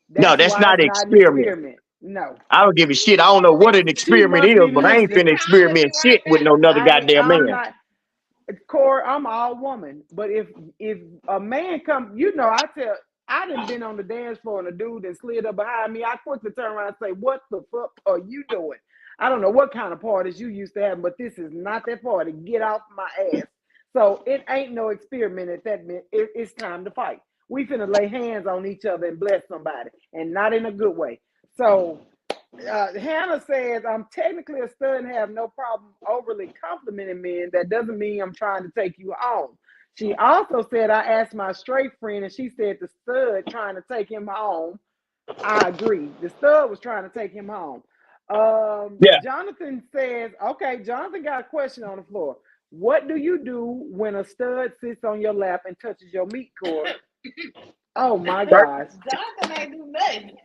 No, That's that's why not it's an not an experiment. experiment. No, I don't give a shit. I don't know what an she experiment must is, be but I ain't listening. finna experiment shit with no another goddamn I'm man. not. Core, I'm all woman. But if a man come, I done been on the dance floor and a dude that slid up behind me. I quickly turn around and say, "What the fuck are you doing?" I don't know what kind of parties you used to have, but this is not that party. Get off my ass. So it ain't no experiment at that minute. It's time to fight. We finna lay hands on each other and bless somebody, and not in a good way. So Hannah says, I'm technically a stud and have no problem overly complimenting men. That doesn't mean I'm trying to take you home. She also said, I asked my straight friend, and she said the stud trying to take him home. I agree. The stud was trying to take him home. Yeah. Jonathan says, okay, Jonathan got a question on the floor. What do you do when a stud sits on your lap and touches your meat core? Oh my gosh. Jonathan ain't do nothing.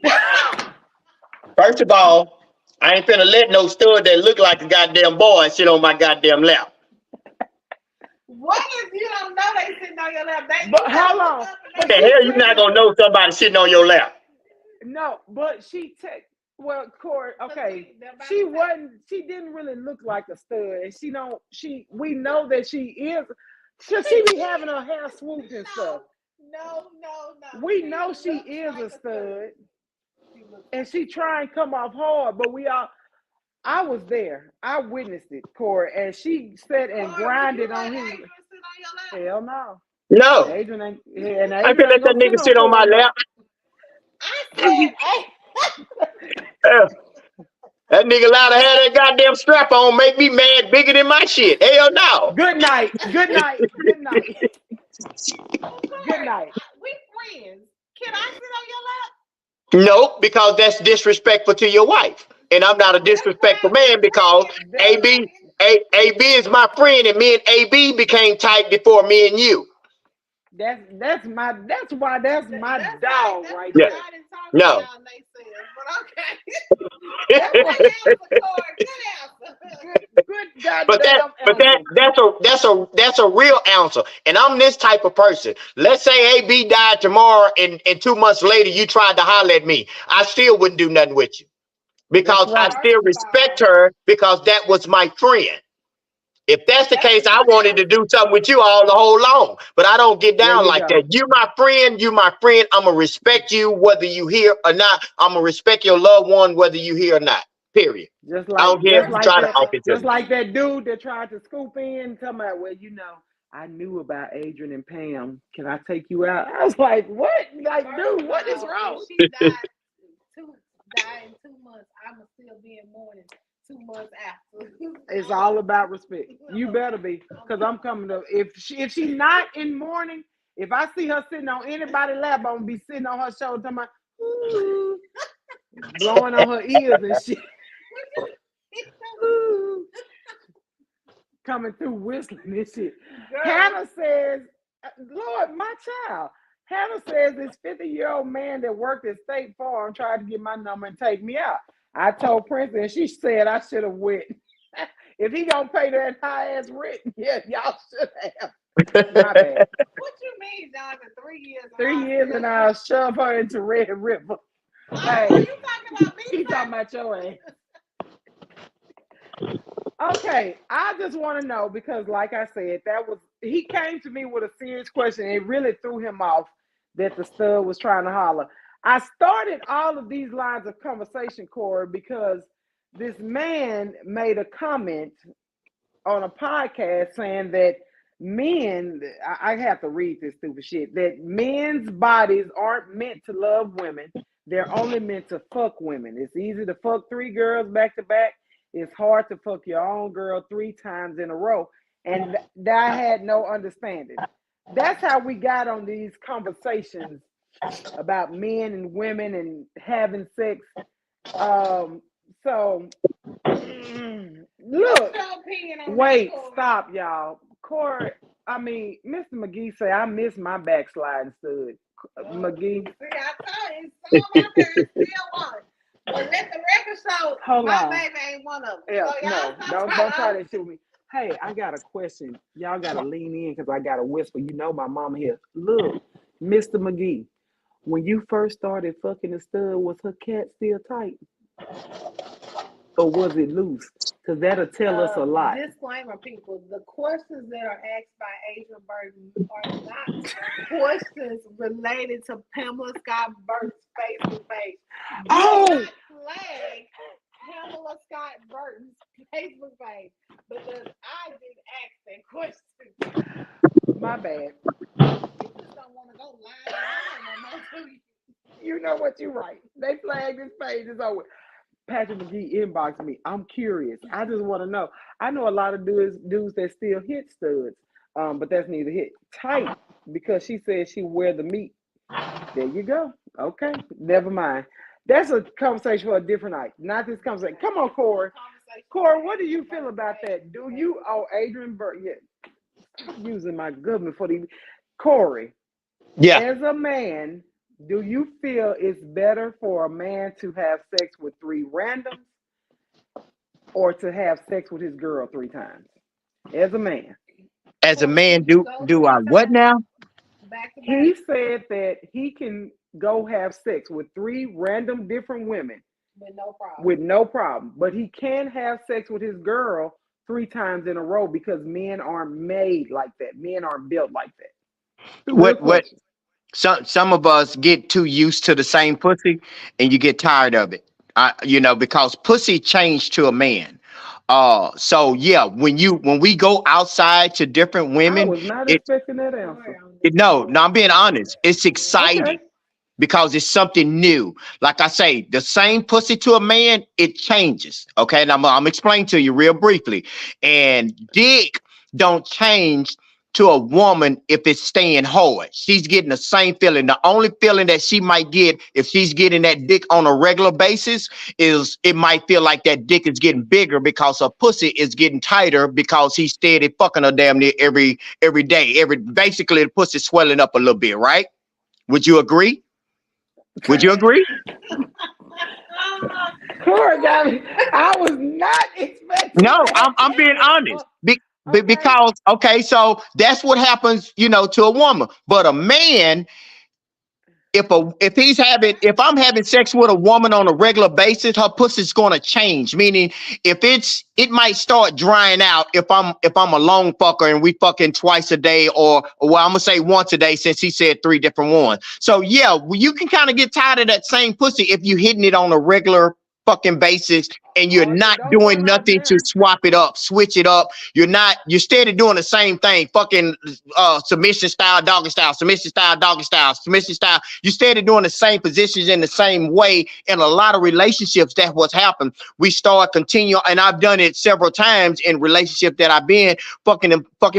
First of all, I ain't finna let no stud that look like a goddamn boy sit on my goddamn lap. What if you don't know they sitting on your lap? But how long? What the hell you not gonna know somebody sitting on your lap? No, but well, Corey, okay. She didn't really look like a stud. And we know that she is. She be having her hair swooped and stuff. No. We know she is a stud. And she try and come off hard, but I was there. I witnessed it, Corey. And she sat and grinded on his. Hell no. No. Adrian ain't. I finna let that nigga sit on my lap. Yeah. That nigga allowed to have that goddamn strap on, make me mad bigger than my shit. Hell no. Good night. Good night. Good night. Good night. We friends. Can I sit on your lap? Nope, because that's disrespectful to your wife. And I'm not a disrespectful man because AB is my friend, and me and AB became tight before me and you. That's my dog right Yeah. there. No. Good goddamn But that's a real answer. And I'm this type of person. Let's say AB died tomorrow and 2 months later you tried to holler at me. I still wouldn't do nothing with you. Because I still respect her because that was my friend. If that's the case, I wanted to do something with you all the whole long. But I don't get down like that. You my friend. I'm going to respect you whether you here or not. I'm going to respect your loved one whether you here or not. Period. Just I don't care if you try to talk it to just me. like that dude that tried to scoop in, talking about, well, I knew about Adrian and Pam. Can I take you out? I was like, what? Like, dude, what is wrong? She died in 2 months. I'ma still be in mourning 2 months after. It's all about respect. You better be, because I'm coming up. If she not in mourning, if I see her sitting on anybody's lap, I'm gonna be sitting on her shoulder, talking about, ooh, blowing on her ears and shit. Ooh. Coming through whistling and shit. Girl. Hannah says, Lord, my child. Hannah says this 50-year-old man that worked at State Farm tried to get my number and take me out. I told Princess, and she said I should have went. If he gonna pay that high ass rent, yeah, y'all should have. My bad. What you mean, Jonathan? 3 years. 3 years and I'll shove her into Red River. Hey, you talking about me? He talking about your ass. Okay, I just want to know because, like I said, he came to me with a serious question. It really threw him off that the stud was trying to holler. I started all of these lines of conversation, Corey, because this man made a comment on a podcast saying that men, I have to read this stupid shit, that men's bodies aren't meant to love women. They're only meant to fuck women. It's easy to fuck 3 girls back to back. It's hard to fuck your own girl 3 times in a row. And I had no understanding. That's how we got on these conversations about men and women and having sex. So What's look, your opinion on wait, that, Corey? stop, y'all. Corey, Mr. McGee say I miss my backsliding stud. McGee, See, I told you, some out there is still want it. But let the record show, hold my on. baby ain't one of them. Yeah, So y'all no, stop don't try trying to shoot me. Hey, I got a question. Y'all gotta lean in because I gotta whisper. You know my mama here. Look, Mr. McGee, when you first started fucking the stud, was her cat still tight? Or was it loose? Because that'll tell us a lot. Disclaimer, people: the questions that are asked by Adrian Burton are not questions related to Pamela Scott Burton's Facebook page. Oh! Do not flag Pamela Scott Burton's Facebook page because I didn't ask that question. My bad. You just don't want to go live and no more, do you? You know what? You're right. They flagged this page. It's over. Patrick McGee inboxed me. I'm curious. I just want to know. I know a lot of dudes that still hit studs, but that's neither hit tight because she said she wear the meat. There you go. Okay, never mind. That's a conversation for a different night. Not this conversation. Come on, Corey. Corey, what do you feel about that? Do you? Oh, Adrian Burton. Yeah, I'm using my government for the Corey. Yeah. As a man, do you feel it's better for a man to have sex with 3 randoms or to have sex with his girl 3 times? As a man. As a man, do I what now? Back to He back said that he can go have sex with 3 random different women with no problem. with no problem, but he can have sex with his girl 3 times in a row because men aren't made like that. Men aren't built like that. What some of us get too used to the same pussy and you get tired of it. Because pussy changed to a man. So yeah, when we go outside to different I women, was not it expecting that answer. no, I'm being honest. It's exciting. Okay. Because it's something new. Like I say, the same pussy to a man, it changes. Okay, and I'm explaining to you real briefly. And dick don't change to a woman if it's staying hard. She's getting the same feeling. The only feeling that she might get if she's getting that dick on a regular basis is it might feel like that dick is getting bigger because her pussy is getting tighter because he's steady fucking her damn near every day. Basically the pussy swelling up a little bit, right? Would you agree? Would you agree? Corey got me. I was not expecting. No, that. I'm being honest. Okay. Because so that's what happens, to a woman. But a man, if I'm having sex with a woman on a regular basis, her pussy's gonna change. Meaning, it might start drying out if I'm a long fucker and we fucking twice a day, or well, I'm gonna say once a day since he said 3 different ones. So yeah, you can kind of get tired of that same pussy if you hitting it on a regular fucking basis and you're not doing nothing to swap it up, switch it up. You're steady doing the same thing, fucking submission style, doggy style, submission style, doggy style, submission style. You steady doing the same positions in the same way. In a lot of relationships, that's what's happened. We start continue, and I've done it several times in relationships that I've been fucking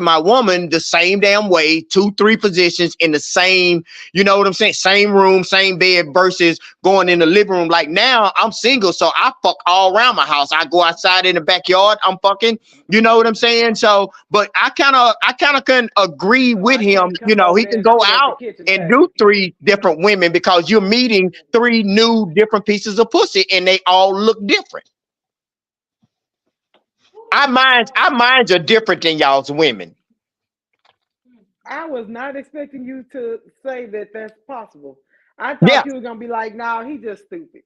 my woman the same damn way, 2-3 positions in the same, you know what I'm saying? Same room, same bed versus going in the living room. Like now I'm single, so I fuck all around my house. I go outside in the backyard, I'm fucking, you know what I'm saying? So, but I kind of can agree with him, he can go out and do 3 different women because you're meeting 3 new different pieces of pussy and they all look different. Our minds are different than y'all's women. I was not expecting you to say that that's possible. I thought you were gonna be like, no, he just stupid.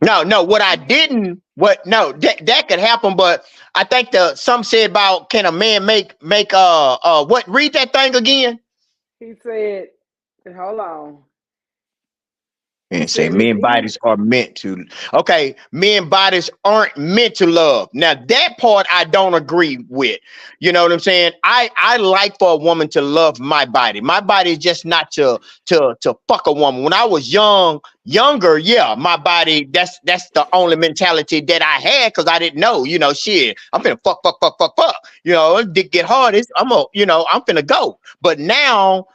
No, that could happen, but I think some said about can a man make what? Read that thing again. He said, hold on. And say men bodies are meant to. Okay, men bodies aren't meant to love. Now that part I don't agree with. You know what I'm saying? I like for a woman to love my body. My body is just not to fuck a woman. When I was younger, yeah, my body, that's the only mentality that I had because I didn't know, shit. I'm finna fuck. Dick get hard. I'm finna go. But now,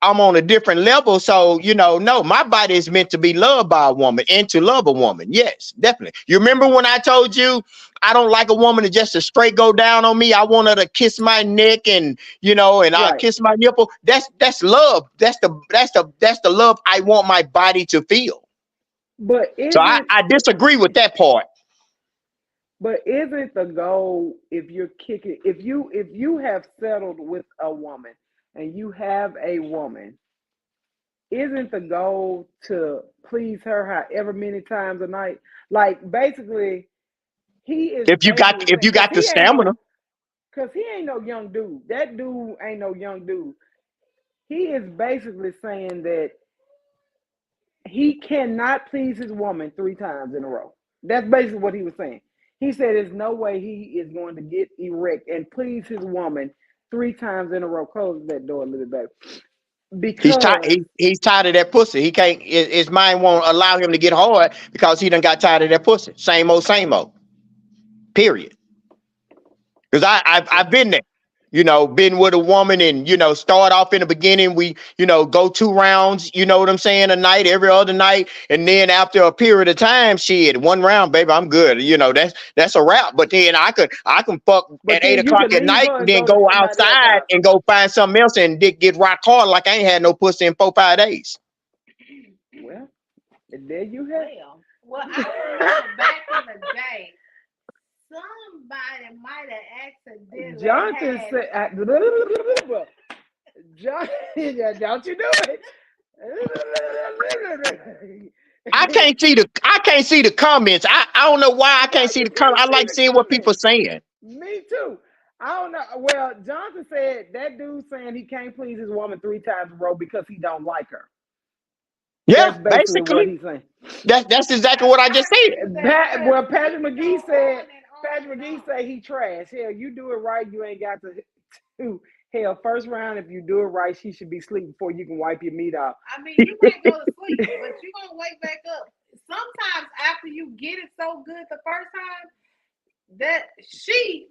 I'm on a different level. So, no, my body is meant to be loved by a woman and to love a woman. Yes, definitely. You remember when I told you I don't like a woman to just to straight go down on me? I want her to kiss my neck and I'll Right. kiss my nipple. That's love. That's the love I want my body to feel. But So I disagree with that part. isn't the goal, if you have settled with a woman and you have a woman, isn't the goal to please her however many times a night? Like basically, he is If you basically got saying, the stamina. because he ain't no young dude. That dude ain't no young dude. He is basically saying that he cannot please his woman 3 times in a row. That's basically what he was saying. He said there's no way he is going to get erect and please his woman 3 times in a row. Close that door a little bit, He's because tired. He's tired of that pussy. He can't. His mind won't allow him to get hard because he done got tired of that pussy. Same old, same old. Period. Because I've been there. Been with a woman and start off in the beginning. We go 2 rounds. You know what I'm saying? A night, every other night, and then after a period of time, shit, 1 round, baby, I'm good. That's a wrap. But then I can fuck but at then 8 you o'clock could at leave night her and and then go to go somebody else outside house. and go find something else and get rock hard like I ain't had no pussy in 4-5 days. Well, there you have. Well, I remember back in the day, somebody might have accidentally Jonathan had. said, don't you do it. I can't see the comments. I don't know why I can't see You the comments. I can't see like the seeing what people comments. saying. Me too. I don't know. Well, Jonathan said that dude saying he can't please his woman 3 times in a row because he don't like her. Yeah, That's basically what basically. he's saying. That's exactly what I just said. Patrick McGee said he trash. Hell, you do it right, you ain't got to. Hell, first round, if you do it right, she should be asleep before you can wipe your meat off. I mean, you might go to sleep, but you're going to wake back up. Sometimes after you get it so good the first time, that she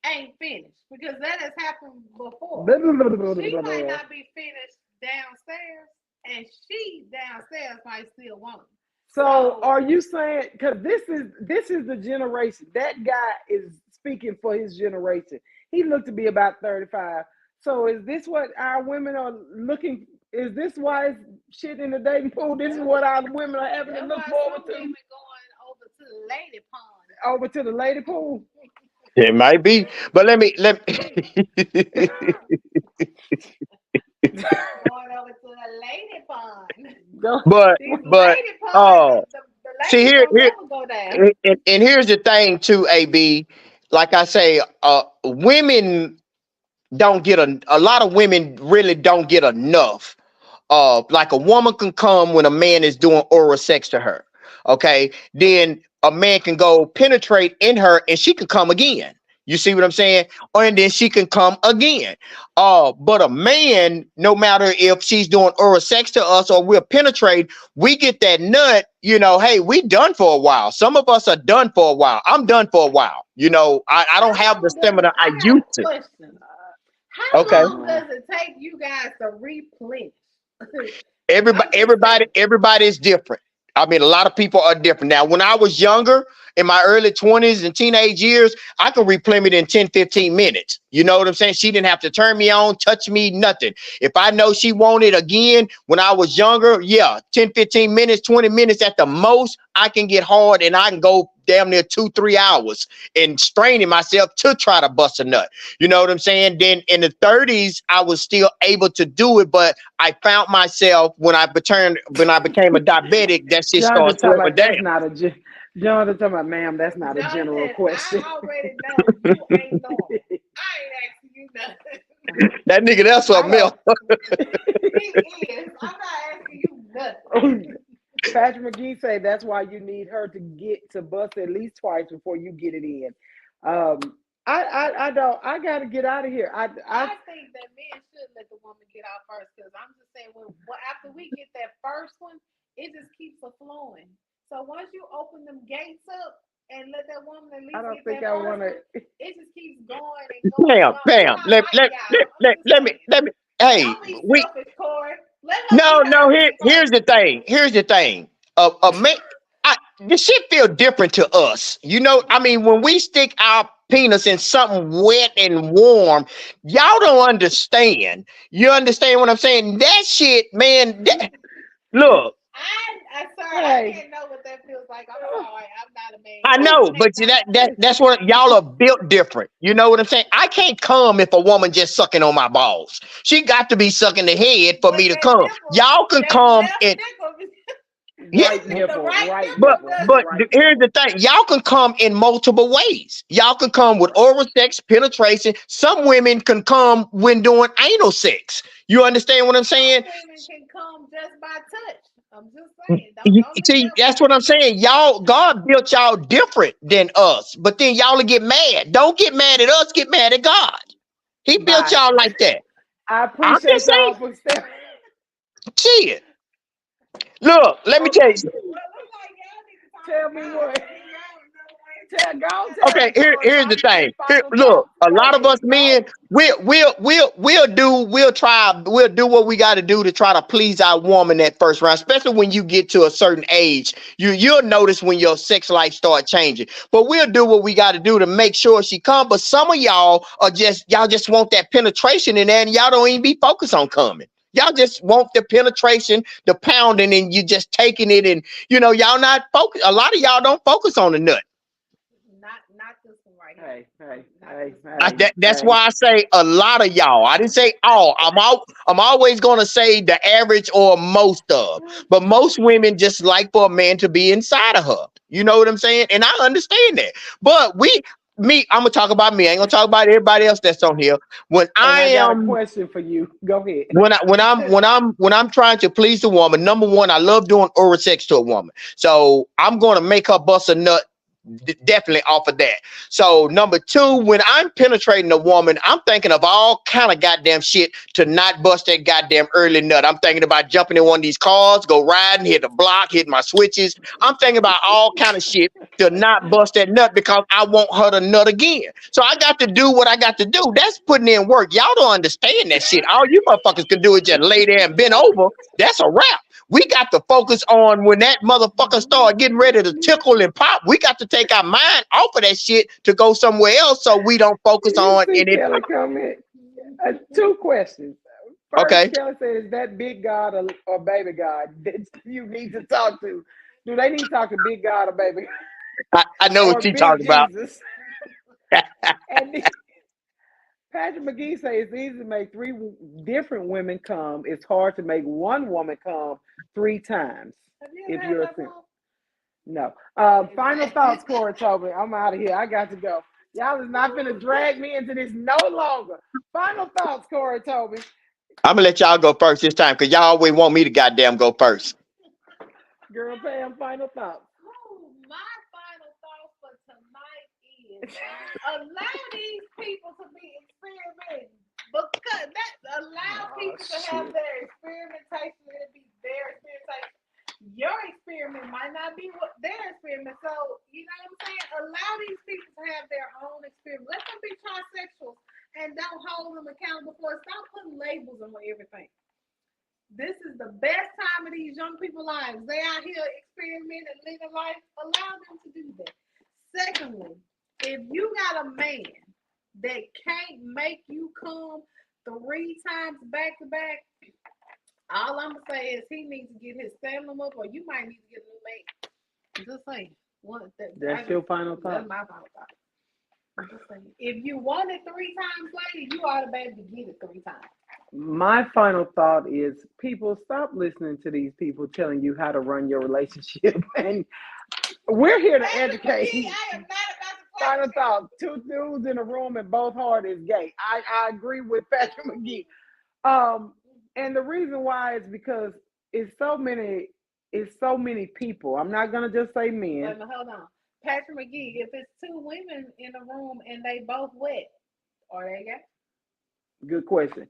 ain't finished, because that has happened before. She might not be finished downstairs, and she downstairs might still want it. So are you saying, because this is the generation, that guy is speaking for his generation. He looked to be about 35. So is this what our women are looking? Is this why it's shit in the dating pool? This is what our women are having to look forward to. Women going over to the lady pond. Over to the lady pool. It might be, but let me. Going over to the lady pond. But lady ponds, oh, the see here, go down. and here's the thing too, AB. Like I say, women don't get a lot of women really don't get enough. Like a woman can come when a man is doing oral sex to her. Okay, then a man can go penetrate in her and she can come again. You see what I'm saying? And then she can come again. But a man, no matter if she's doing oral sex to us or we're penetrate, we get that nut, hey, we done for a while. Some of us are done for a while. I'm done for a while. I don't have the stamina I used to. How long does it take you guys to replenish? Everybody is different. I mean, a lot of people are different. Now, when I was younger, in my early 20s and teenage years, I could replenish it in 10, 15 minutes. You know what I'm saying? She didn't have to turn me on, touch me, nothing. If I know she wanted again when I was younger, 10, 15 minutes, 20 minutes at the most, I can get hard and I can go damn near 2-3 hours and straining myself to try to bust a nut. You know what I'm saying? Then in the 30s, I was still able to do it, but I found myself when I became a diabetic, that shit started slowing down. Jonathan talking about, ma'am, that's not a general question. I already know you ain't normal. I ain't asking you nothing. That nigga, that's something else. He is. I'm not asking you nothing. Patrick McGee say that's why you need her to get to bust at least twice before you get it in. I gotta get out of here. I think that men should let the woman get out first, because I'm just saying, after we get that first one, it just keeps flowing. So once you open them gates up and let that woman at least I don't get think that I first want to. It just keeps going and going. Bam. Let me Hey, Don't be we selfish, Corey. Let her no, be no. hers Here's first. the thing. Here's the thing. A man, this shit feel different to us. You know, I mean, when we stick our penis in something wet and warm, y'all don't understand. You understand what I'm saying? That shit, man. Look, Sorry, I Hey, can't know what that feels like. I'm sorry. I'm not a man. I I know, but can't see, know. that's what y'all are built different. You know what I'm saying? I can't come if a woman just sucking on my balls. She got to be sucking the head for But me to that come. nipple, Y'all can that come left and nipple, yeah, right the nipple, right right nipple but nipple, does but it. right here's the nipple. thing: y'all can come in multiple ways. Y'all can come with oral sex, penetration. Some women can come when doing anal sex. You understand what I'm Some saying? women can come just by touch. I'm just saying. Don't be See, that's what double I'm saying. Y'all, God built y'all different than us, but then y'all will get mad. Don't get mad at us. Get mad at God. He built Bye. y'all like that. I I'm just appreciate saying. y'all for stepping. Shit. Look, let me tell you. Well, look like y'all need to talk Tell to me God. what. Tell, go tell Okay, me, Corey, so here's I the can get thing. final Look, thoughts. a Go lot of us ahead. Go. men, we'll do what we got to do to try to please our woman that first round, especially when you get to a certain age. You'll notice when your sex life start changing. But we'll do what we got to do to make sure she come. But some of y'all just want that penetration in there, and y'all don't even be focused on coming. Y'all just want the penetration, the pounding, and you just taking it, and y'all not focused. A lot of y'all don't focus on the nut. Not this one right here. Hey, Not hey, this one. hey, That's hey. why I say a lot of y'all. I didn't say all. I'm always gonna say the average or most of. But most women just like for a man to be inside of her. You know what I'm saying? And I understand that. But I'm gonna talk about me. I ain't gonna talk about everybody else that's on here. When And I I got a am question for you. Go ahead. when I'm trying to please the woman, number one, I love doing oral sex to a woman. So I'm gonna make her bust a nut definitely off of that. So number two, when I'm penetrating a woman, I'm thinking of all kind of goddamn shit to not bust that goddamn early nut. I'm thinking about jumping in one of these cars, go riding, hit the block, hit my switches. I'm thinking about all kind of shit to not bust that nut because I want her to nut again. So I got to do what I got to do. That's putting in work. Y'all don't understand that shit. All you motherfuckers can do is just lay there and bend over. That's a wrap. We got to focus on when that motherfucker start getting ready to tickle and pop. We got to take our mind off of that shit to go somewhere else so we don't focus You on see and it Kelly pop. comment. Two questions. First, Okay. Kelly said, "Is that big God or baby God that you need to talk to? Do they need to talk to big God or baby I know or what you big talking about. Jesus?" And then Patrick McGee says it's easy to make three different women come. It's hard to make one woman come three times. Have you If ever had you're a that single. problem? No. Final thoughts, Corey Tobin. I'm out of here. I got to go. Y'all is not gonna drag me into this no longer. Final thoughts, Corey Tobin. I'm gonna let y'all go first this time because y'all always want me to goddamn go first. Girl Pam, final thoughts. My final thought for tonight is allow these people to be experimenting. Because that allow people to have their experimentation and it be their experimentation. Your experiment might not be what their experiment. So, you know what I'm saying? Allow these people to have their own experiment. Let them be trisexuals and don't hold them accountable for it. Stop putting labels on everything. This is the best time of these young people's lives. They out here experimenting and living life. Allow them to do that. Secondly, if you got a man that can't make you come 3 times back to back, all I'm gonna say is he needs to get his stamina up, or you might need to get a new man. Just saying. That's your final thought. That's my final thought. I'm just saying. If you want it 3 times later, you ought to be able to get it 3 times. My final thought is people stop listening to these people telling you how to run your relationship. And we're here to Patrick educate. McGee, I am not about to play Final with you. thought. Two dudes in a room and both hard is gay. I agree with Patrick McGee. And the reason why is because it's so many people. I'm not gonna just say men. Wait a minute, hold on. Patrick McGee, if it's 2 women in a room and they both wet, are they gay? Good question.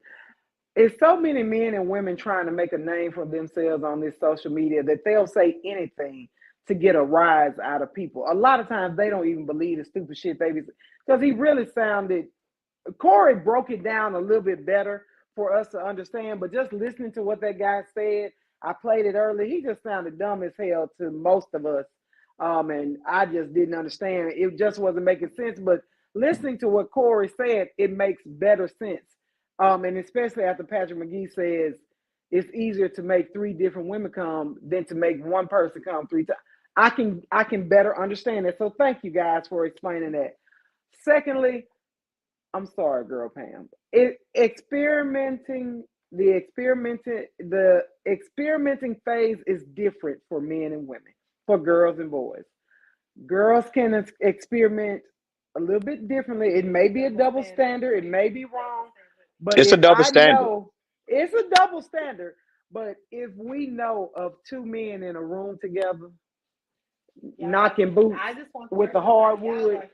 It's so many men and women trying to make a name for themselves on this social media that they'll say anything to get a rise out of people. A lot of times they don't even believe the stupid shit they be because he really sounded Corey broke it down a little bit better for us to understand. But just listening to what that guy said, I played it earlier. He just sounded dumb as hell to most of us. And I just didn't understand. It just wasn't making sense. But listening to what Corey said, it makes better sense. And especially after Patrick McGee says it's easier to make 3 different women come than to make one person come 3 times. I can better understand it. So thank you guys for explaining that. Secondly, I'm sorry, girl Pam. The experimenting phase is different for men and women, for girls and boys. Girls can experiment a little bit differently. It may be a double standard. It may be wrong, but It's a double standard. It's a double standard. But if we know of 2 men in a room together, knocking boots with the hardwood,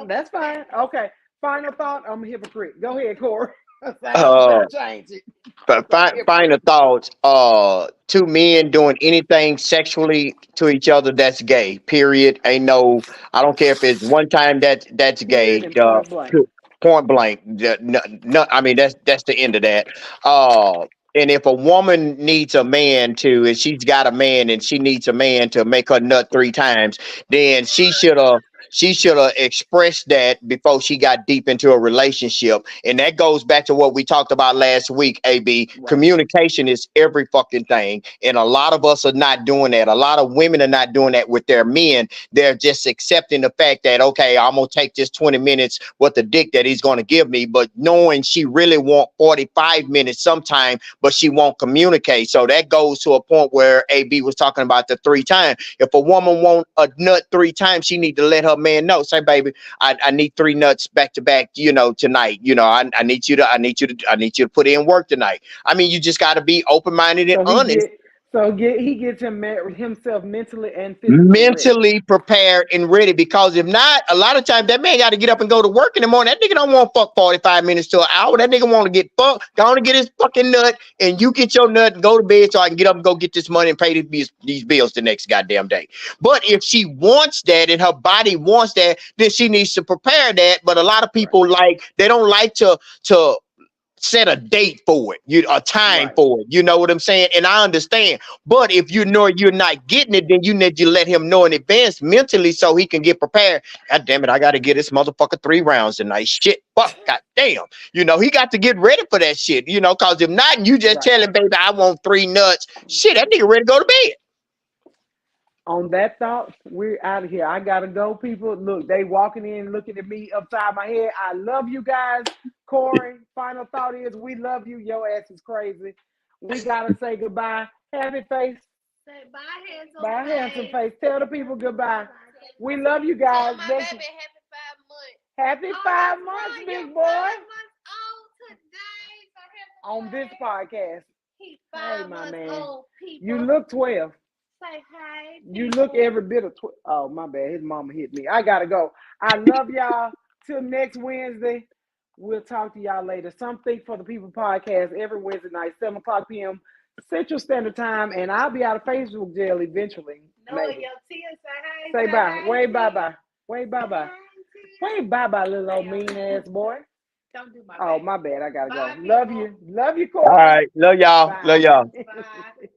that's fine. Okay. Final thought. I'm a hypocrite. Go ahead, Corey. Change it. Final thoughts. 2 men doing anything sexually to each other, that's gay. Period. Ain't no. I don't care if it's one time that's gay. Point blank. No, I mean that's the end of that. And if a woman needs a man to, and she's got a man, and she needs a man to make her nut 3 times, then she should have expressed that before she got deep into a relationship. And that goes back to what we talked about last week, AB. Right. Communication is every fucking thing. And a lot of us are not doing that. A lot of women are not doing that with their men. They're just accepting the fact that, okay, I'm going to take this 20 minutes with the dick that he's going to give me, but knowing she really want 45 minutes sometime, but she won't communicate. So that goes to a point where AB was talking about the 3 times. If a woman want a nut 3 times, she need to let her man know. Say, baby, I need 3 nuts back to back, tonight. I need you to put in work tonight. I mean, you just got to be open-minded and honest. He gets himself mentally and physically prepared and ready, because if not, a lot of times that man got to get up and go to work in the morning. That nigga don't want fuck 45 minutes to an hour. That nigga want to get fucked, go on and get his fucking nut, and you get your nut and go to bed so I can get up and go get this money and pay these bills the next goddamn day. But if she wants that and her body wants that, then she needs to prepare that. But a lot of people they don't like to set a date for it, a time for it. You know what I'm saying? And I understand. But if you know you're not getting it, then you need to let him know in advance mentally so he can get prepared. God damn it, I got to get this motherfucker 3 rounds tonight. Shit, fuck, god damn. He got to get ready for that shit, because if not, and you just tell him, baby, I want 3 nuts. Shit, that nigga ready to go to bed. On that thought, we're out of here. I gotta go, people. Look, they walking in looking at me upside my head. I love you guys. Corey, final thought is we love you. Your ass is crazy. We gotta say goodbye. Happy face. Say bye, bye, handsome face. Tell the people goodbye. We love you guys. Tell my baby, happy 5 months, big boy. 5 months old today. So on this podcast. He's 5 months old, people. You look 12. Say hi. You look every bit of 12. Oh, my bad. His mama hit me. I gotta go. I love y'all. Till next Wednesday. We'll talk to y'all later. Something for the People podcast every Wednesday night, 7 o'clock p.m. Central Standard Time, and I'll be out of Facebook jail eventually. No, maybe. yo, Tia, say hi. Say bye. Hi, wave bye-bye. Wave bye-bye. Wave bye-bye, little old mean-ass boy. Don't do my Oh, bad. my bad. I gotta Bye, go. Love people. you. Love you, Corey. All right. Love y'all. Bye. Love y'all. Bye.